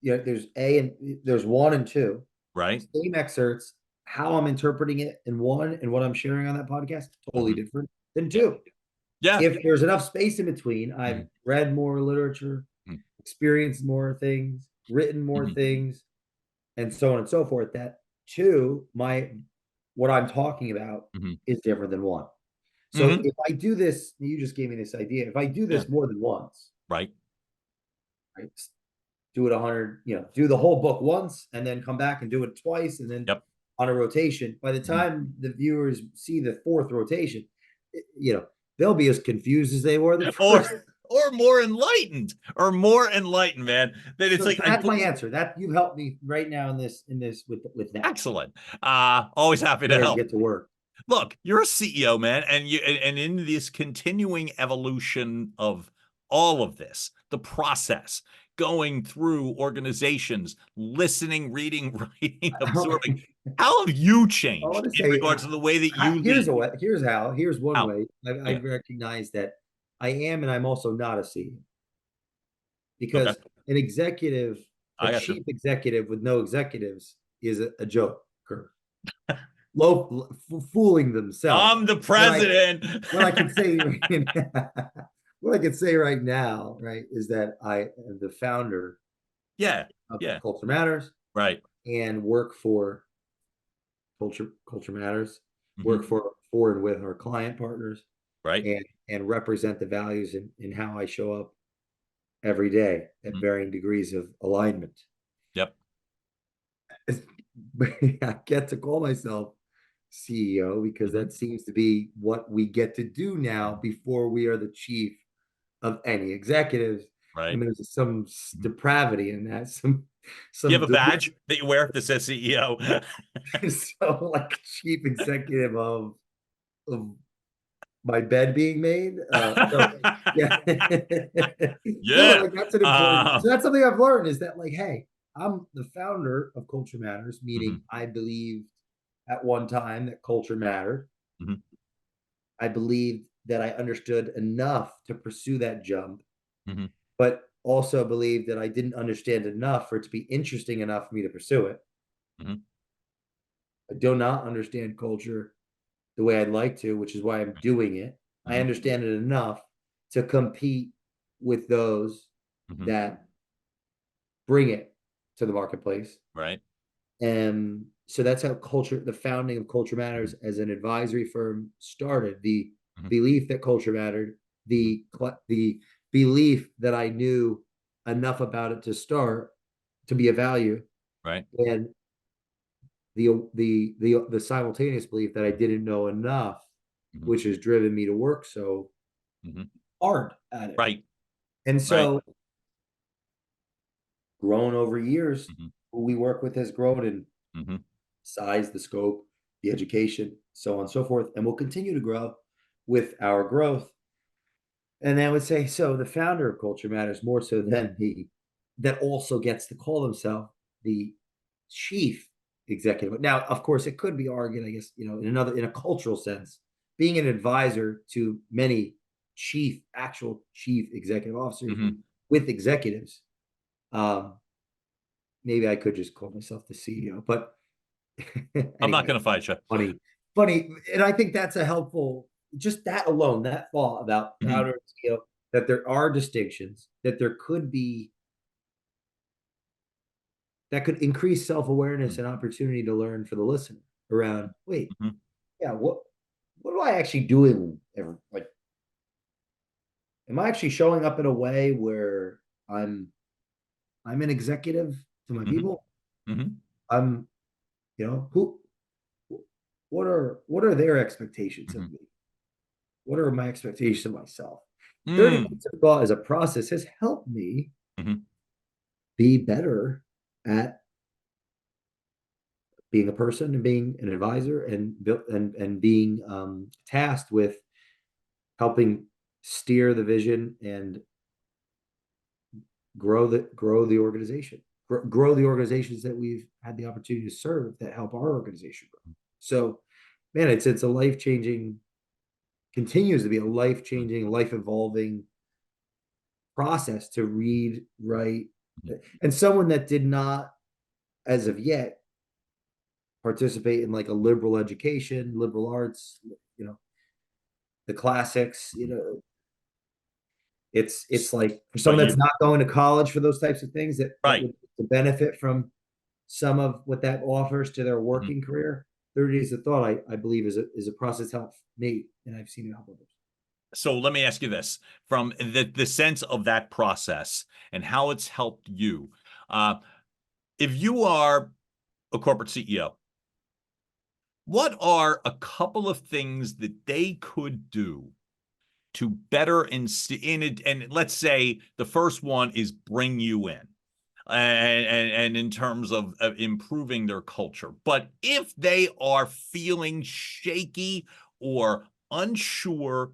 There's there's 1 and 2. Right. Same excerpts. How I'm interpreting it in 1 and what I'm sharing on that podcast, totally different than 2. Yeah. If there's enough space in between, I've read more literature, experienced more things, written more things, and so on and so forth. That 2, what I'm talking about is different than 1. So if I do this, you just gave me this idea. If I do this more than once, right, do it 100, do the whole book once and then come back and do it twice, and then on a rotation. By the time the viewers see the 4th rotation, they'll be as confused as they were the first. or more enlightened, man. That it's So like that's my answer. That you've helped me right now in this with that. excellent. Always happy to Better help. get to work. Look, you're a CEO, man, and in this continuing evolution of all of this, the process, going through organizations, listening, reading, writing, absorbing. How have you I changed want to in say, regards to the way that you here's lead? here's one How? way I Yeah. recognize that I am and I'm also not a CEO, Okay. because an executive, a I got you. chief executive with no executives is a joker, fooling themselves. I'm the What I president. what I can say what I can say right now, right, is that I am the founder Yeah. of Yeah. Culture Matters Right. and work for Culture Matters, work Mhm. for and with our client partners, Right. and represent the values in how I show up every day at Mhm. varying degrees of alignment. Yep. I get to call myself CEO because Mhm. that seems to be what we get to do now before we are the chief of any executives. I Right. mean, there's some Mhm. depravity in that, Do you have some a badge that you wear that says CEO? so like chief executive of my bed being made. So yeah, no, but Yeah. like that's an important. So that's something I've learned is that like, hey, I'm the founder of Culture Matters, meaning Mhm. I believed at one time that culture mattered. Mhm. I believed that I understood enough to pursue that jump, Mhm. but also believed that I didn't understand enough for it to be interesting enough for me to pursue it. Mhm. I do not understand culture the way I'd like to, which is why I'm doing it. I Mhm. understand it enough to compete with those Mhm. that bring it to the marketplace. Right. And so that's how the founding of Culture Mhm. Matters as an advisory firm started. The Mhm. belief that culture mattered, Mhm. the belief that I knew enough about it to start to be a value, Right. and the simultaneous belief that I didn't know enough, Mhm. which has driven me to work so Mhm. hard at it. Right. And Right. so, grown over years, Mhm. who we work with has grown in Mhm. size, the scope, the education, so on and so forth, and will continue to grow with our growth. And I would say, so the founder of Culture Matters more so than the that also gets to call himself the chief executive. Now, of course, it could be argued, I guess, in a cultural sense, being an advisor to many actual chief executive officers Mhm. with executives. Um, maybe I could just call myself the CEO, but I'm not anyway, going to fight you. funny, funny, and I think that's a helpful. Just that alone, that thought about Mhm. founder and CEO, that there are distinctions, that there could be that could increase self-awareness Mhm. and opportunity to learn for the listener around, wait, Mhm. yeah, what am I actually doing? Like, am I actually showing up in a way where I'm I'm an executive to my Mhm. people? Mhm. I'm, who what are their expectations of Mhm. me? What are my expectations of myself? 30 Mm. minutes of thought as a process has helped me Mhm. be better at being a person and being an advisor and being tasked with helping steer the vision and grow the organization, grow the organizations that we've had the opportunity to serve that help our organization grow. So, man, it's a life changing, continues to be a life Mhm. changing, life evolving process to read, write, Mhm. and someone that did not, as of yet, participate in like a liberal education, liberal arts, you know, the classics, Mhm. it's like for But someone that's you, not going to college for those types of things that right. would benefit from some of what that offers to their Mhm. working career. 30 days of thought, I believe is a process help me, and I've seen it help others. So let me ask you this from the sense of that process and how it's helped you. Uh, if you are a corporate CEO, what are a couple of things that they could do to better and let's say the first one is bring you in. And in terms of improving their culture. But if they are feeling shaky or unsure,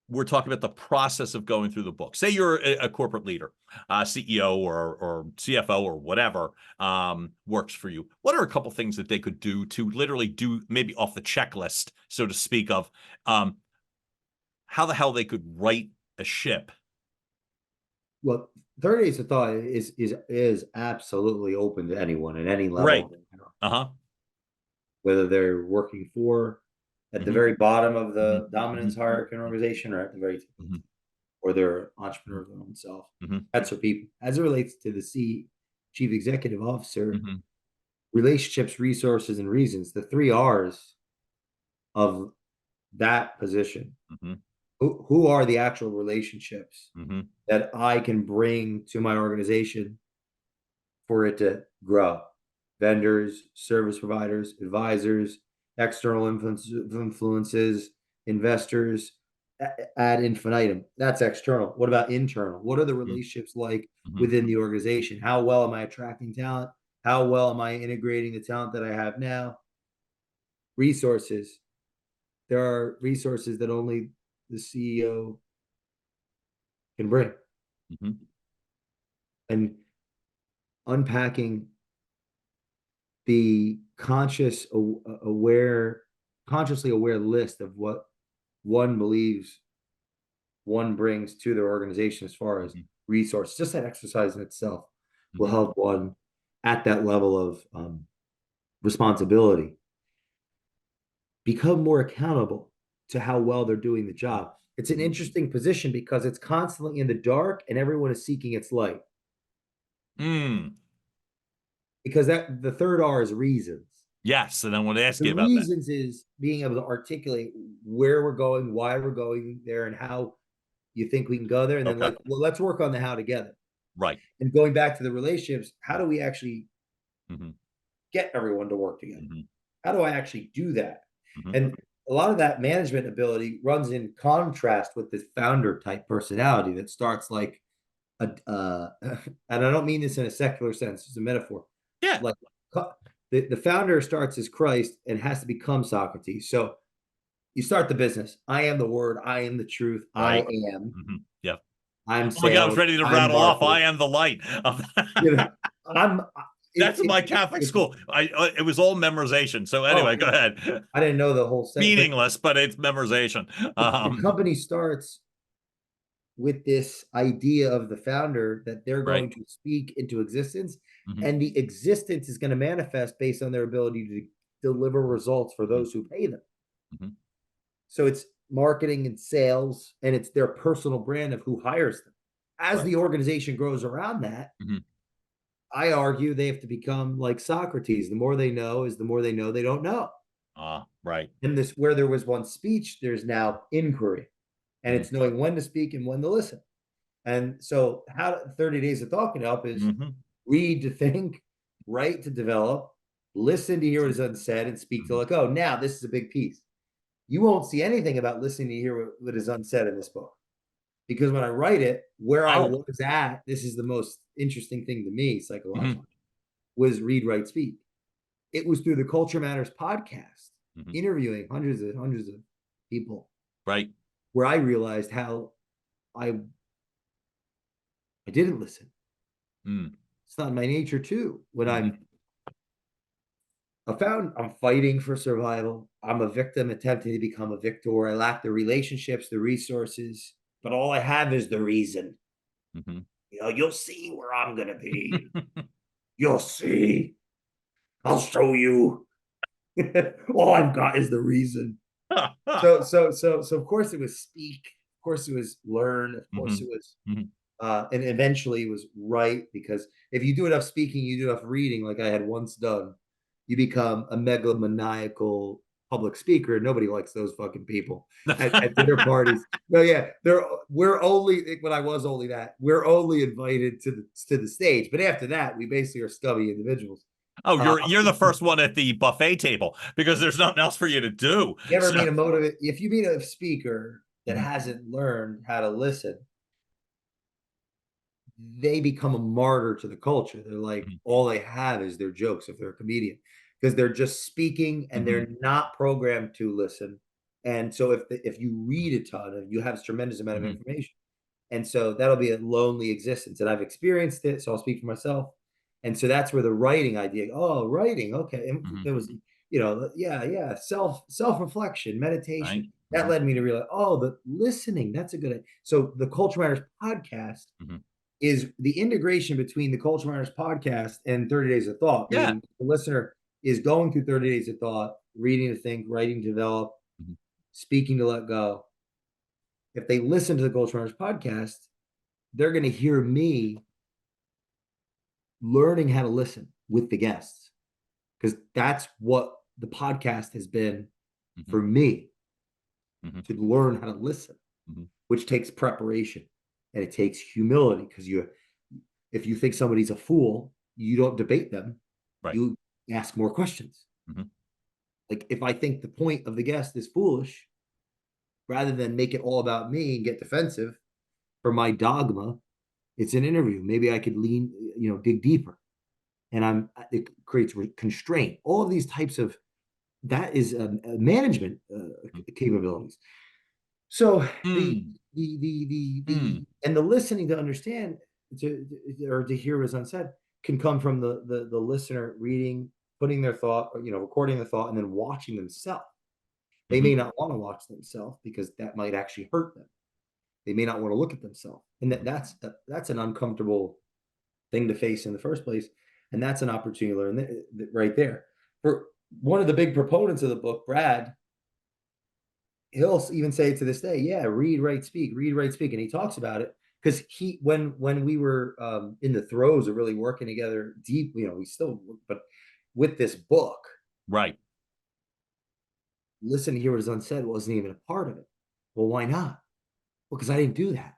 we're talking about the process of going through the book. Say you're a corporate leader, CEO or CFO or whatever works for you. What are a couple things that they could do to literally do, maybe off the checklist, so to speak, of how the hell they could right a ship? Well, 30 Days of Thought is absolutely open to anyone at any level. Right. Uh-huh. Whether they're working at the very bottom of the dominance hierarchy in an organization, or at the very top, or they're entrepreneurs of their own self. That's for people. As it relates to the chief executive officer, relationships, resources, and reasons, the 3 R's of that position. Who are the actual relationships that I can bring to my organization for it to grow? Vendors, service providers, advisors, external influences, investors, ad infinitum. That's external. What about internal? What are the relationships like within the organization? How well am I attracting talent? How well am I integrating the talent that I have now? Resources. There are resources that only the CEO can bring. And unpacking the consciously aware list of what one believes one brings to their organization as far as resources. Just that exercise in itself will help one at that level of responsibility become more accountable to how well they're doing the job. It's an interesting position because it's constantly in the dark and everyone is seeking its light. Because the 3rd R is reasons. Yes, and I want to ask you about that. The reasons is being able to articulate where we're going, why we're going there, and how you think we can go there. And then let's work on the how together. Right. And going back to the relationships, how do we actually get everyone to work together? How do I actually do that? And a lot of that management ability runs in contrast with the founder type personality that starts like and I don't mean this in a secular sense, it's a metaphor. Yeah. Like the founder starts as Christ and has to become Socrates. So you start the business. I am the word. I am the truth. Right. I am. Yeah. I'm sales. I was ready to rattle off. I am the light. That's my Catholic school. It was all memorization. So anyway, go ahead. I didn't know the whole sentence. Meaningless, but it's memorization. The company starts with this idea of the founder that they're going to speak into existence, and the existence is going to manifest based on their ability to deliver results for those who pay them. So it's marketing and sales, and it's their personal brand of who hires them. As the organization grows around that, I argue they have to become like Socrates. The more they know is the more they know they don't know. Right. And this, where there was once speech, there's now inquiry. And it's knowing when to speak and when to listen. And so how 30 Days of Thought can help is read to think, write to develop, listen to hear what is unsaid, and speak to like, oh, now this is a big piece. You won't see anything about listening to hear what is unsaid in this book. Because when I write it, where I was at, this is the most interesting thing to me psychologically, was read, write, speak. It was through the Culture Matters podcast, interviewing hundreds of people. Right. Where I realized how I didn't listen. It's not in my nature too. When I'm fighting for survival. I'm a victim attempting to become a victor. I lack the relationships, the resources, but all I have is the reason. You'll see where I'm gonna be. You'll see. I'll show you. All I've got is the reason. So of course it was speak. Of course it was learn. Of course it was, and eventually it was write, because if you do enough speaking, you do enough reading, like I had once done, you become a megalomaniacal public speaker. Nobody likes those fucking people at dinner parties. No, yeah, we're only invited to the stage, but after that, we basically are stubby individuals. Oh, you're the first one at the buffet table because there's nothing else for you to do. You ever meet if you meet a speaker that hasn't learned how to listen, they become a martyr to the culture. They're like, all they have is their jokes if they're a comedian, because they're just speaking and they're not programmed to listen. And so if you read a ton, you have a tremendous amount of information. And so that'll be a lonely existence. And I've experienced it, so I'll speak for myself. And so that's where the writing idea, oh, writing, okay. And there was, self-reflection, meditation. Right. That led me to realize, oh, the listening, that's a good idea. So the Culture Matters podcast is the integration between the Culture Matters podcast and 30 Days of Thought. Yeah. Meaning the listener is going through 30 Days of Thought, reading to think, writing to develop, speaking to let go. If they listen to the Culture Matters podcast, they're going to hear me learning how to listen with the guests, because that's what the podcast has been for me, to learn how to listen, which takes preparation and it takes humility, because if you think somebody's a fool, you don't debate them. Right. You ask more questions. Like if I think the point of the guest is foolish, rather than make it all about me and get defensive for my dogma, it's an interview. Maybe I could dig deeper, and it creates constraint. All of these types of, that is management capabilities. So and the listening to understand, or to hear what is unsaid, can come from the listener reading, putting their thought, recording the thought, and then watching themselves. They may not want to watch themselves because that might actually hurt them. They may not want to look at themselves, and that's an uncomfortable thing to face in the first place. And that's an opportunity to learn right there. For one of the big proponents of the book, Brad, he'll even say to this day, yeah, read, write, speak, and he talks about it because when we were in the throes of really working together deep, we still, but with this book, right? Listen to hear what is unsaid wasn't even a part of it. Well, why not? Well, because I didn't do that.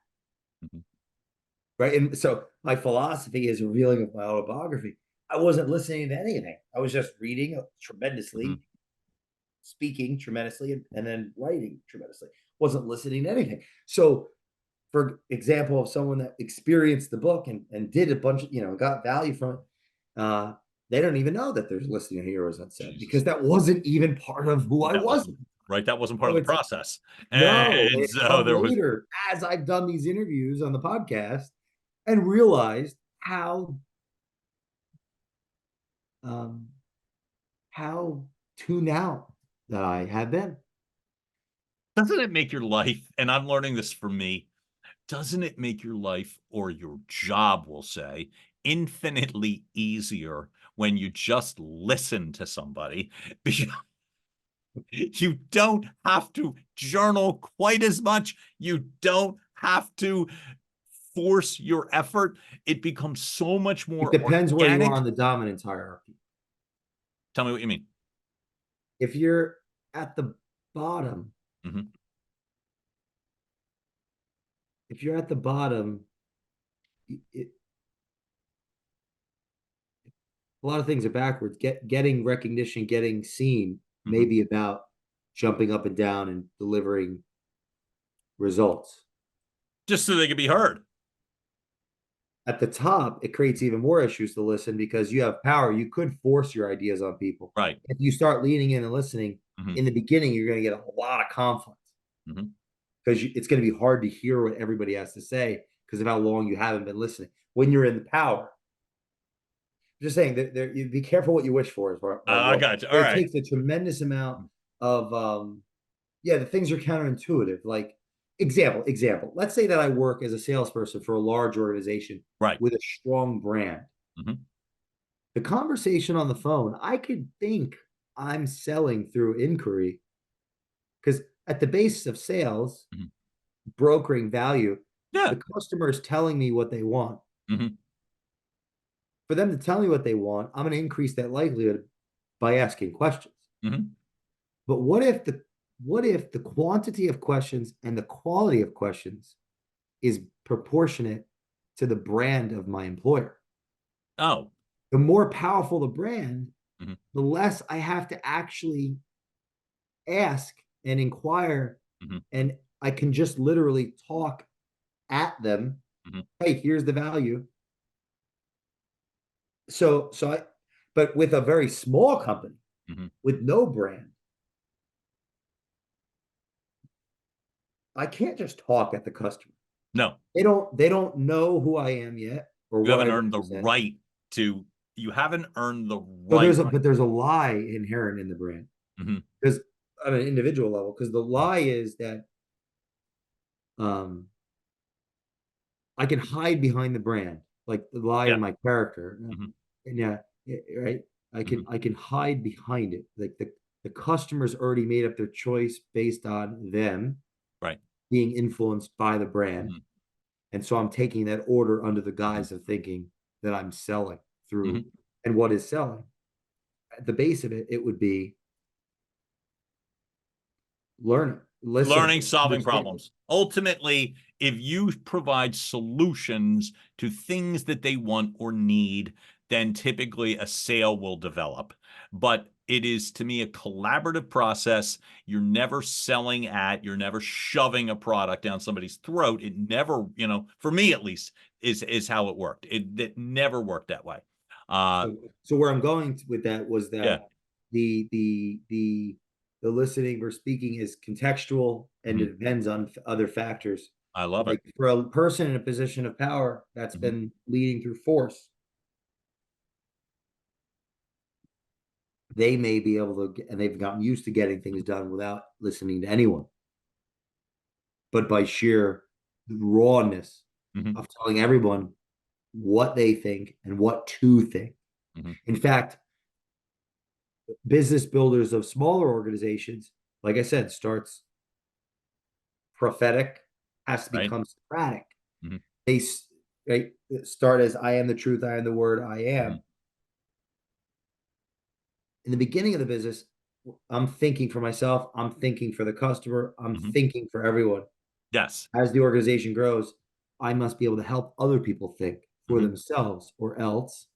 Right. And so my philosophy is revealing of my autobiography. I wasn't listening to anything. I was just reading tremendously, speaking tremendously, and then writing tremendously. Wasn't listening to anything. So, for example, of someone that experienced the book and did a bunch of, got value from it, they don't even know that there's listening to heroes unsaid, because that wasn't even part of who I was. Right. That wasn't part of the process. And so there was later, as I've done these interviews on the podcast and realized how tuned out that I had been. Doesn't it make your life, and I'm learning this for me, doesn't it make your life, or your job, we'll say, infinitely easier when you just listen to somebody? Because you don't have to journal quite as much. You don't have to force your effort. It becomes so much more It depends organic. where you are on the dominance hierarchy. Tell me what you mean. If you're at the bottom, if you're at the bottom, a lot of things are backwards. Getting recognition, getting seen, may be about jumping up and down and delivering results. Just so they can be heard. At the top, it creates even more issues to listen, because you have power. You could force your ideas on people. Right. If you start leaning in and listening, in the beginning, you're going to get a lot of conflict, because it's going to be hard to hear what everybody has to say because of how long you haven't been listening. When you're in the power, I'm just saying that you be careful what you wish for. I got you. All right. It takes a tremendous amount of the things are counterintuitive. Like example. Let's say that I work as a salesperson for a large organization, right, with a strong brand. The conversation on the phone, I could think I'm selling through inquiry, because at the basis of sales, brokering value, the customer is telling me what they want. For them to tell me what they want, I'm going to increase that likelihood by asking questions. But what if the quantity of questions and the quality of questions is proportionate to the brand of my employer? Oh. The more powerful the brand, the less I have to actually ask and inquire and I can just literally talk at them. Hey, here's the value. But with a very small company, with no brand, I can't just talk at the customer. No, They don't know who I am yet or you what I haven't earned the represent. right to. You haven't earned the So right. there's a lie inherent in the brand because on an individual level, because the lie is that I can hide behind the brand, like the lie Yeah. in my character. And yeah, right. I can hide behind it. Like the customer's already made up their choice based on them Right. being influenced by the brand. And so I'm taking that order under the guise of thinking that I'm selling through. And what is selling? At the base of it, it would be learning, listening, Learning, solving understanding. problems. Ultimately, if you provide solutions to things that they want or need, then typically a sale will develop. But it is, to me, a collaborative process. You're never selling at, you're never shoving a product down somebody's throat. It never, for me at least, is how it worked. It never worked that way. So where I'm going with that was that Yeah. the listening or speaking is contextual and it depends on other factors. I love Like it. for a person in a position of power that's been leading through force, they may be able to, and they've gotten used to getting things done without listening to anyone. But by sheer rawness of telling everyone what they think and what to think. In fact, business builders of smaller organizations, like I said, starts prophetic, has to Right. become Socratic. They right, start as I am the truth, I am the word, I am. In the beginning of the business, I'm thinking for myself, I'm thinking for the customer, I'm thinking for everyone. Yes. As the organization grows, I must be able to help other people think for themselves, or else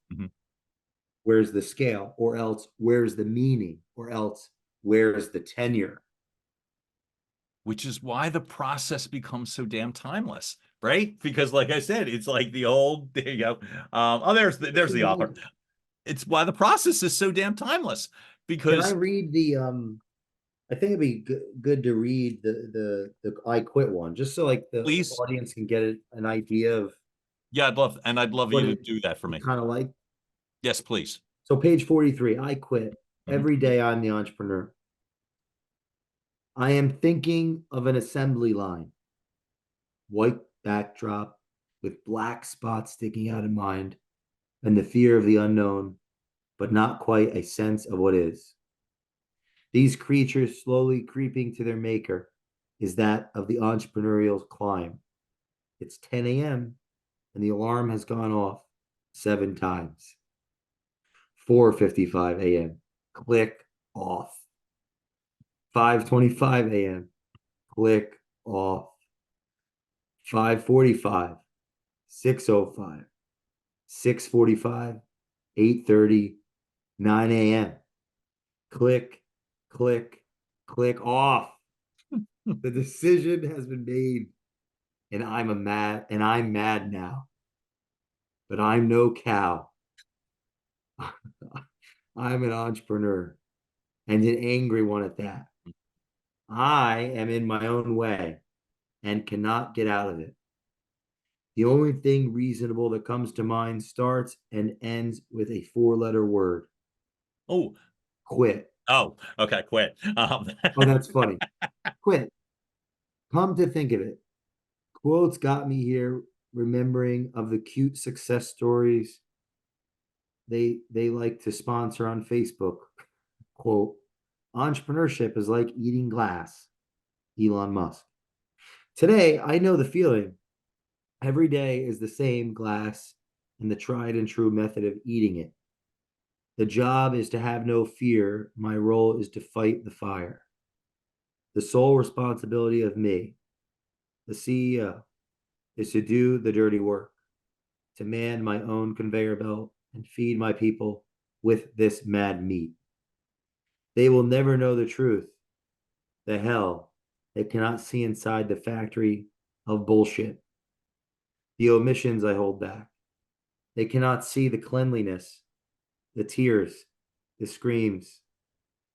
where's the scale, or else where's the meaning, or else where's the tenure? Which is why the process becomes so damn timeless, right? Because, like I said, it's like the old. There you go. There's the author. It's why the process is so damn timeless. Because can I read the I think it'd be good to read the I Quit one, just so like the please, audience can get an idea of yeah, I'd love what you to it do that for me. kind of like. Yes, please. So page 43, I quit. Every day I'm the entrepreneur. I am thinking of an assembly line, white backdrop with black spots sticking out in mind, and the fear of the unknown, but not quite a sense of what is. These creatures slowly creeping to their maker is that of the entrepreneurial climb. It's 10 a.m. and the alarm has gone off 7 times. 4:55 a.m. Click off. 5:25 a.m. Click off. 5:45, 6:05, 6:45, 8:30, 9 a.m. Click, click, click off. The decision has been made, and I'm mad now. But I'm no cow. I'm an entrepreneur and an angry one at that. I am in my own way and cannot get out of it. The only thing reasonable that comes to mind starts and ends with a 4-letter word. Oh, Quit. oh, okay, quit. Oh, that's funny. Quit. Come to think of it, quotes got me here remembering of the cute success stories they like to sponsor on Facebook. Quote, entrepreneurship is like eating glass. Elon Musk. Today, I know the feeling. Every day is the same glass and the tried and true method of eating it. The job is to have no fear. My role is to fight the fire. The sole responsibility of me, the CEO, is to do the dirty work, to man my own conveyor belt and feed my people with this mad meat. They will never know the truth, the hell, They cannot see inside the factory of bullshit. The omissions I hold back. They cannot see the cleanliness, the tears, the screams,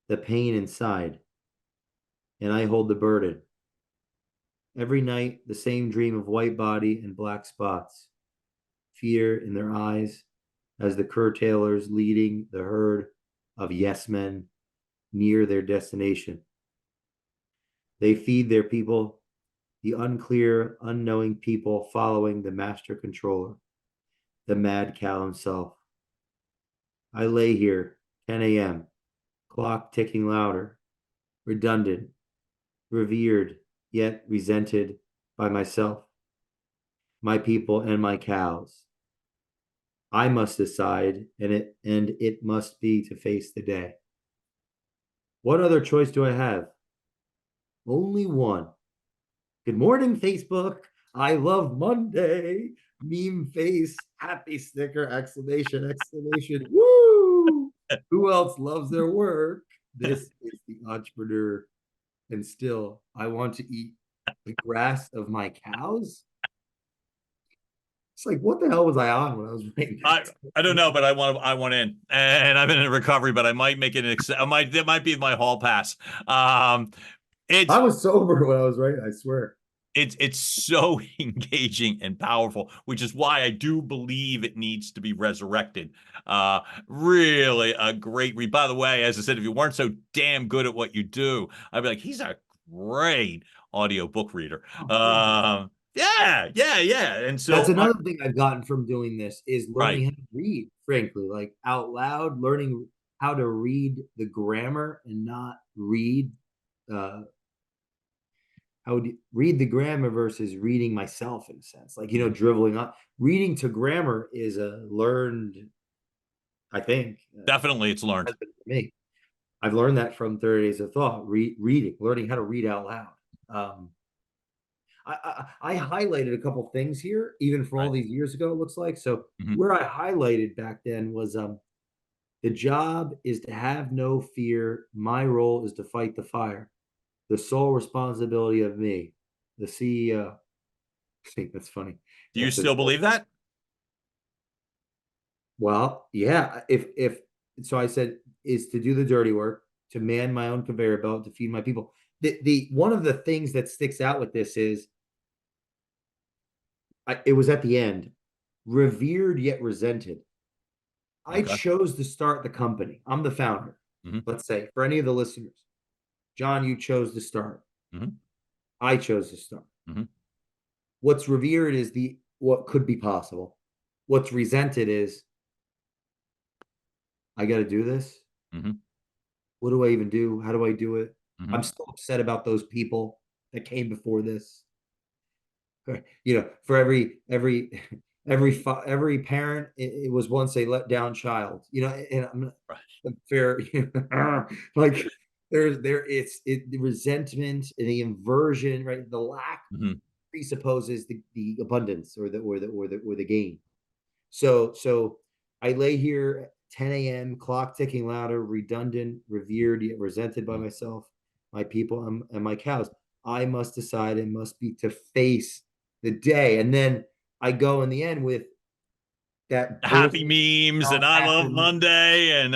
the pain inside. And I hold the burden. Every night, the same dream of white body and black spots, fear in their eyes as the curtailers leading the herd of yes men near their destination. They feed their people, the unclear, unknowing people following the master controller, the mad cow himself. I lay here, 10 a.m., clock ticking louder, redundant, revered, yet resented by myself, my people, and my cows. I must decide, and it must be to face the day. What other choice do I have? Only one. Good morning, Facebook. I love Monday. Meme face, happy sticker, exclamation, exclamation. Woo! Who else loves their work? This is the entrepreneur. And still, I want to eat the grass of my cows. It's like, what the hell was I on when I was writing that? I don't know, but I want in, and I've been in recovery, but I might make it that might be my hall pass. It's I was sober when I was writing, I swear. It's so engaging and powerful, which is why I do believe it needs to be resurrected. Really a great read. By the way, as I said, if you weren't so damn good at what you do, I'd be like, he's a great audio book reader. Yeah. And so that's another thing I've gotten from doing this is learning right. how to read, frankly, like out loud, learning how to read the grammar and not read I would read the grammar versus reading myself in a sense, like, dribbling up. Reading to grammar is a learned, I think. Definitely it's learned. For me. I've learned that from 30 Days of Thought, reading, learning how to read out loud. I highlighted a couple things here, even from all these years ago, it looks like. So where I highlighted back then was the job is to have no fear. My role is to fight the fire. The sole responsibility of me, the CEO. I think that's funny. Do you still believe that? Well, yeah. If so, I said is to do the dirty work, to man my own conveyor belt, to feed my people. The one of the things that sticks out with this is, it was at the end, revered yet resented. I chose to start the company. I'm the founder. Let's say, for any of the listeners, John, you chose to start. I chose to start. What's revered is what could be possible. What's resented is, I got to do this. What do I even do? How do I do it? I'm still upset about those people that came before this. For every parent, it was once a let down child. And I'm not fair. Like the resentment and the inversion, right? The lack presupposes the abundance or the gain. So I lay here, 10 a.m., clock ticking louder, redundant, revered yet resented by myself, my people, and my cows. I must decide, and must be to face the day. And then I go in the end with that happy memes and I love Monday and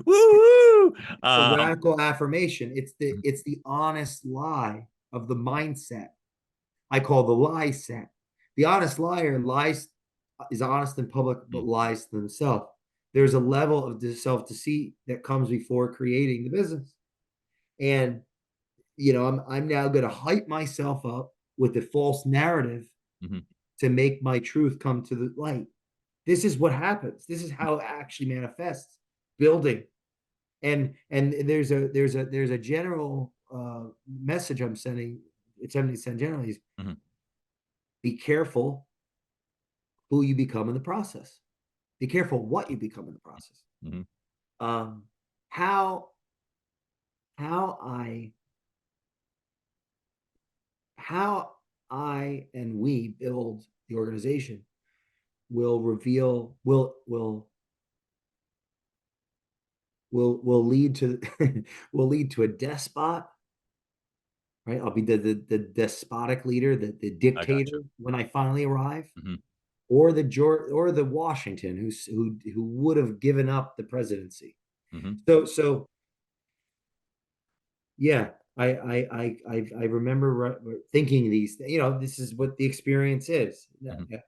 woo! A radical affirmation. It's the honest lie of the mindset. I call the lie set. The honest liar is honest in public, but lies to themselves. There's a level of self-deceit that comes before creating the business. And I'm now going to hype myself up with a false narrative to make my truth come to the light. This is what happens. This is how it actually manifests. Building, and there's a general message I'm sending. It's send generally. Be careful who you become in the process. Be careful what you become in the process. How I and we build the organization will lead to will lead to a despot right? I'll be the despotic leader, the dictator when I finally arrive, or the Washington who would have given up the presidency. So yeah, I remember thinking these, this is what the experience is. The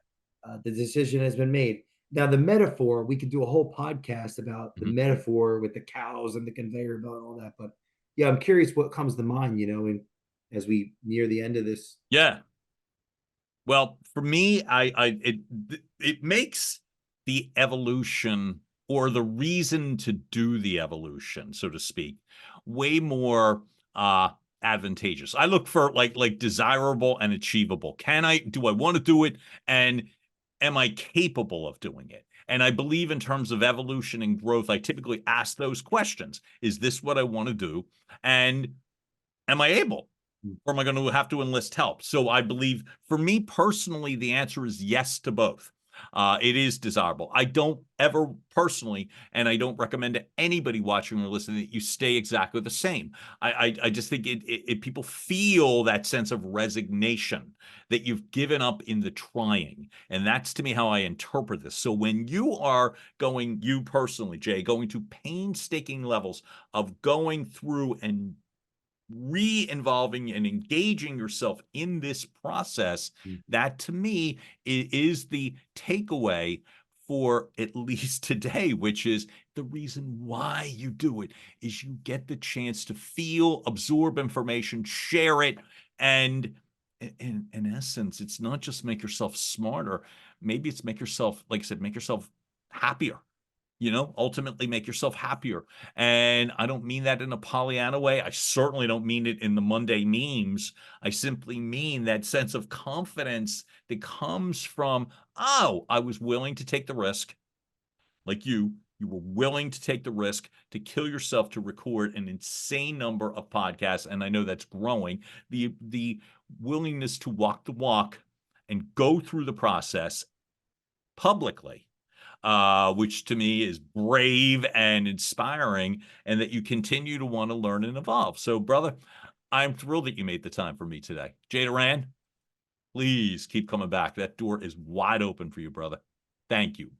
decision has been made. Now the metaphor, we could do a whole podcast about the metaphor with the cows and the conveyor belt and all that. But yeah, I'm curious what comes to mind, and as we near the end of this. Yeah. Well, for me, it makes the evolution, or the reason to do the evolution, so to speak, way more advantageous. I look for like desirable and achievable. Do I want to do it? And am I capable of doing it? And I believe in terms of evolution and growth, I typically ask those questions. Is this what I want to do? And am I able? Or am I going to have to enlist help? So I believe, for me personally, the answer is yes to both. It is desirable. I don't ever personally, and I don't recommend to anybody watching or listening, that you stay exactly the same. I just think people feel that sense of resignation, that you've given up in the trying. And that's, to me, how I interpret this. So when you are going, you personally, Jay, going to painstaking levels of going through and re-involving and engaging yourself in this process, that to me is the takeaway for at least today, which is the reason why you do it is you get the chance to feel, absorb information, share it, and in essence, it's not just make yourself smarter. Maybe it's make yourself, like I said, make yourself happier. Ultimately make yourself happier. And I don't mean that in a Pollyanna way. I certainly don't mean it in the Monday memes. I simply mean that sense of confidence that comes from, I was willing to take the risk. Like you were willing to take the risk to kill yourself to record an insane number of podcasts. And I know that's growing. The willingness to walk the walk and go through the process publicly, which to me is brave and inspiring, and that you continue to want to learn and evolve. So, brother, I'm thrilled that you made the time for me today. Jay Doran, please keep coming back. That door is wide open for you, brother. Thank you.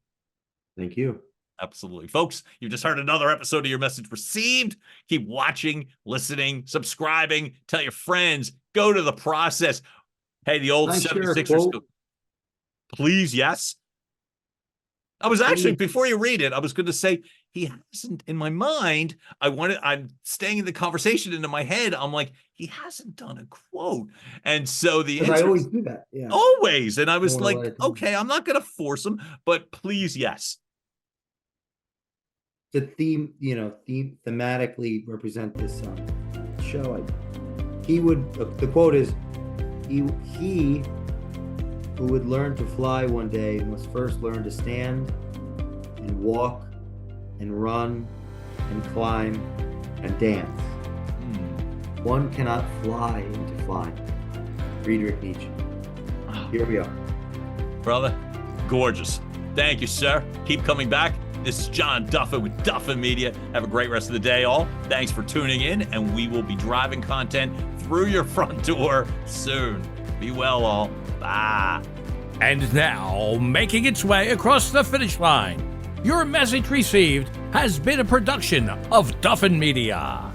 Thank you. Absolutely. Folks, you've just heard another episode of Your Message Received. Keep watching, listening, subscribing. Tell your friends. Go to the process. Hey, the old 76ers. Please, yes. I was actually, before you read it, I was going to say, he hasn't, in my mind, I'm staying in the conversation into my head. I'm like, he hasn't done a quote. And so the answer, I always do that. Yeah. Always. And I was like, okay, I'm not going to force him, but please, yes. The thematically represent this show. The quote is, he who would learn to fly one day must first learn to stand and walk and run and climb and dance. One cannot fly into flying. Friedrich Nietzsche. Here we are. Brother, gorgeous. Thank you, sir. Keep coming back. This is John Duffin with Duffin Media. Have a great rest of the day, all. Thanks for tuning in, and we will be driving content through your front door soon. Be well, all. Bye. And now, making its way across the finish line, Your Message Received has been a production of Duffin Media.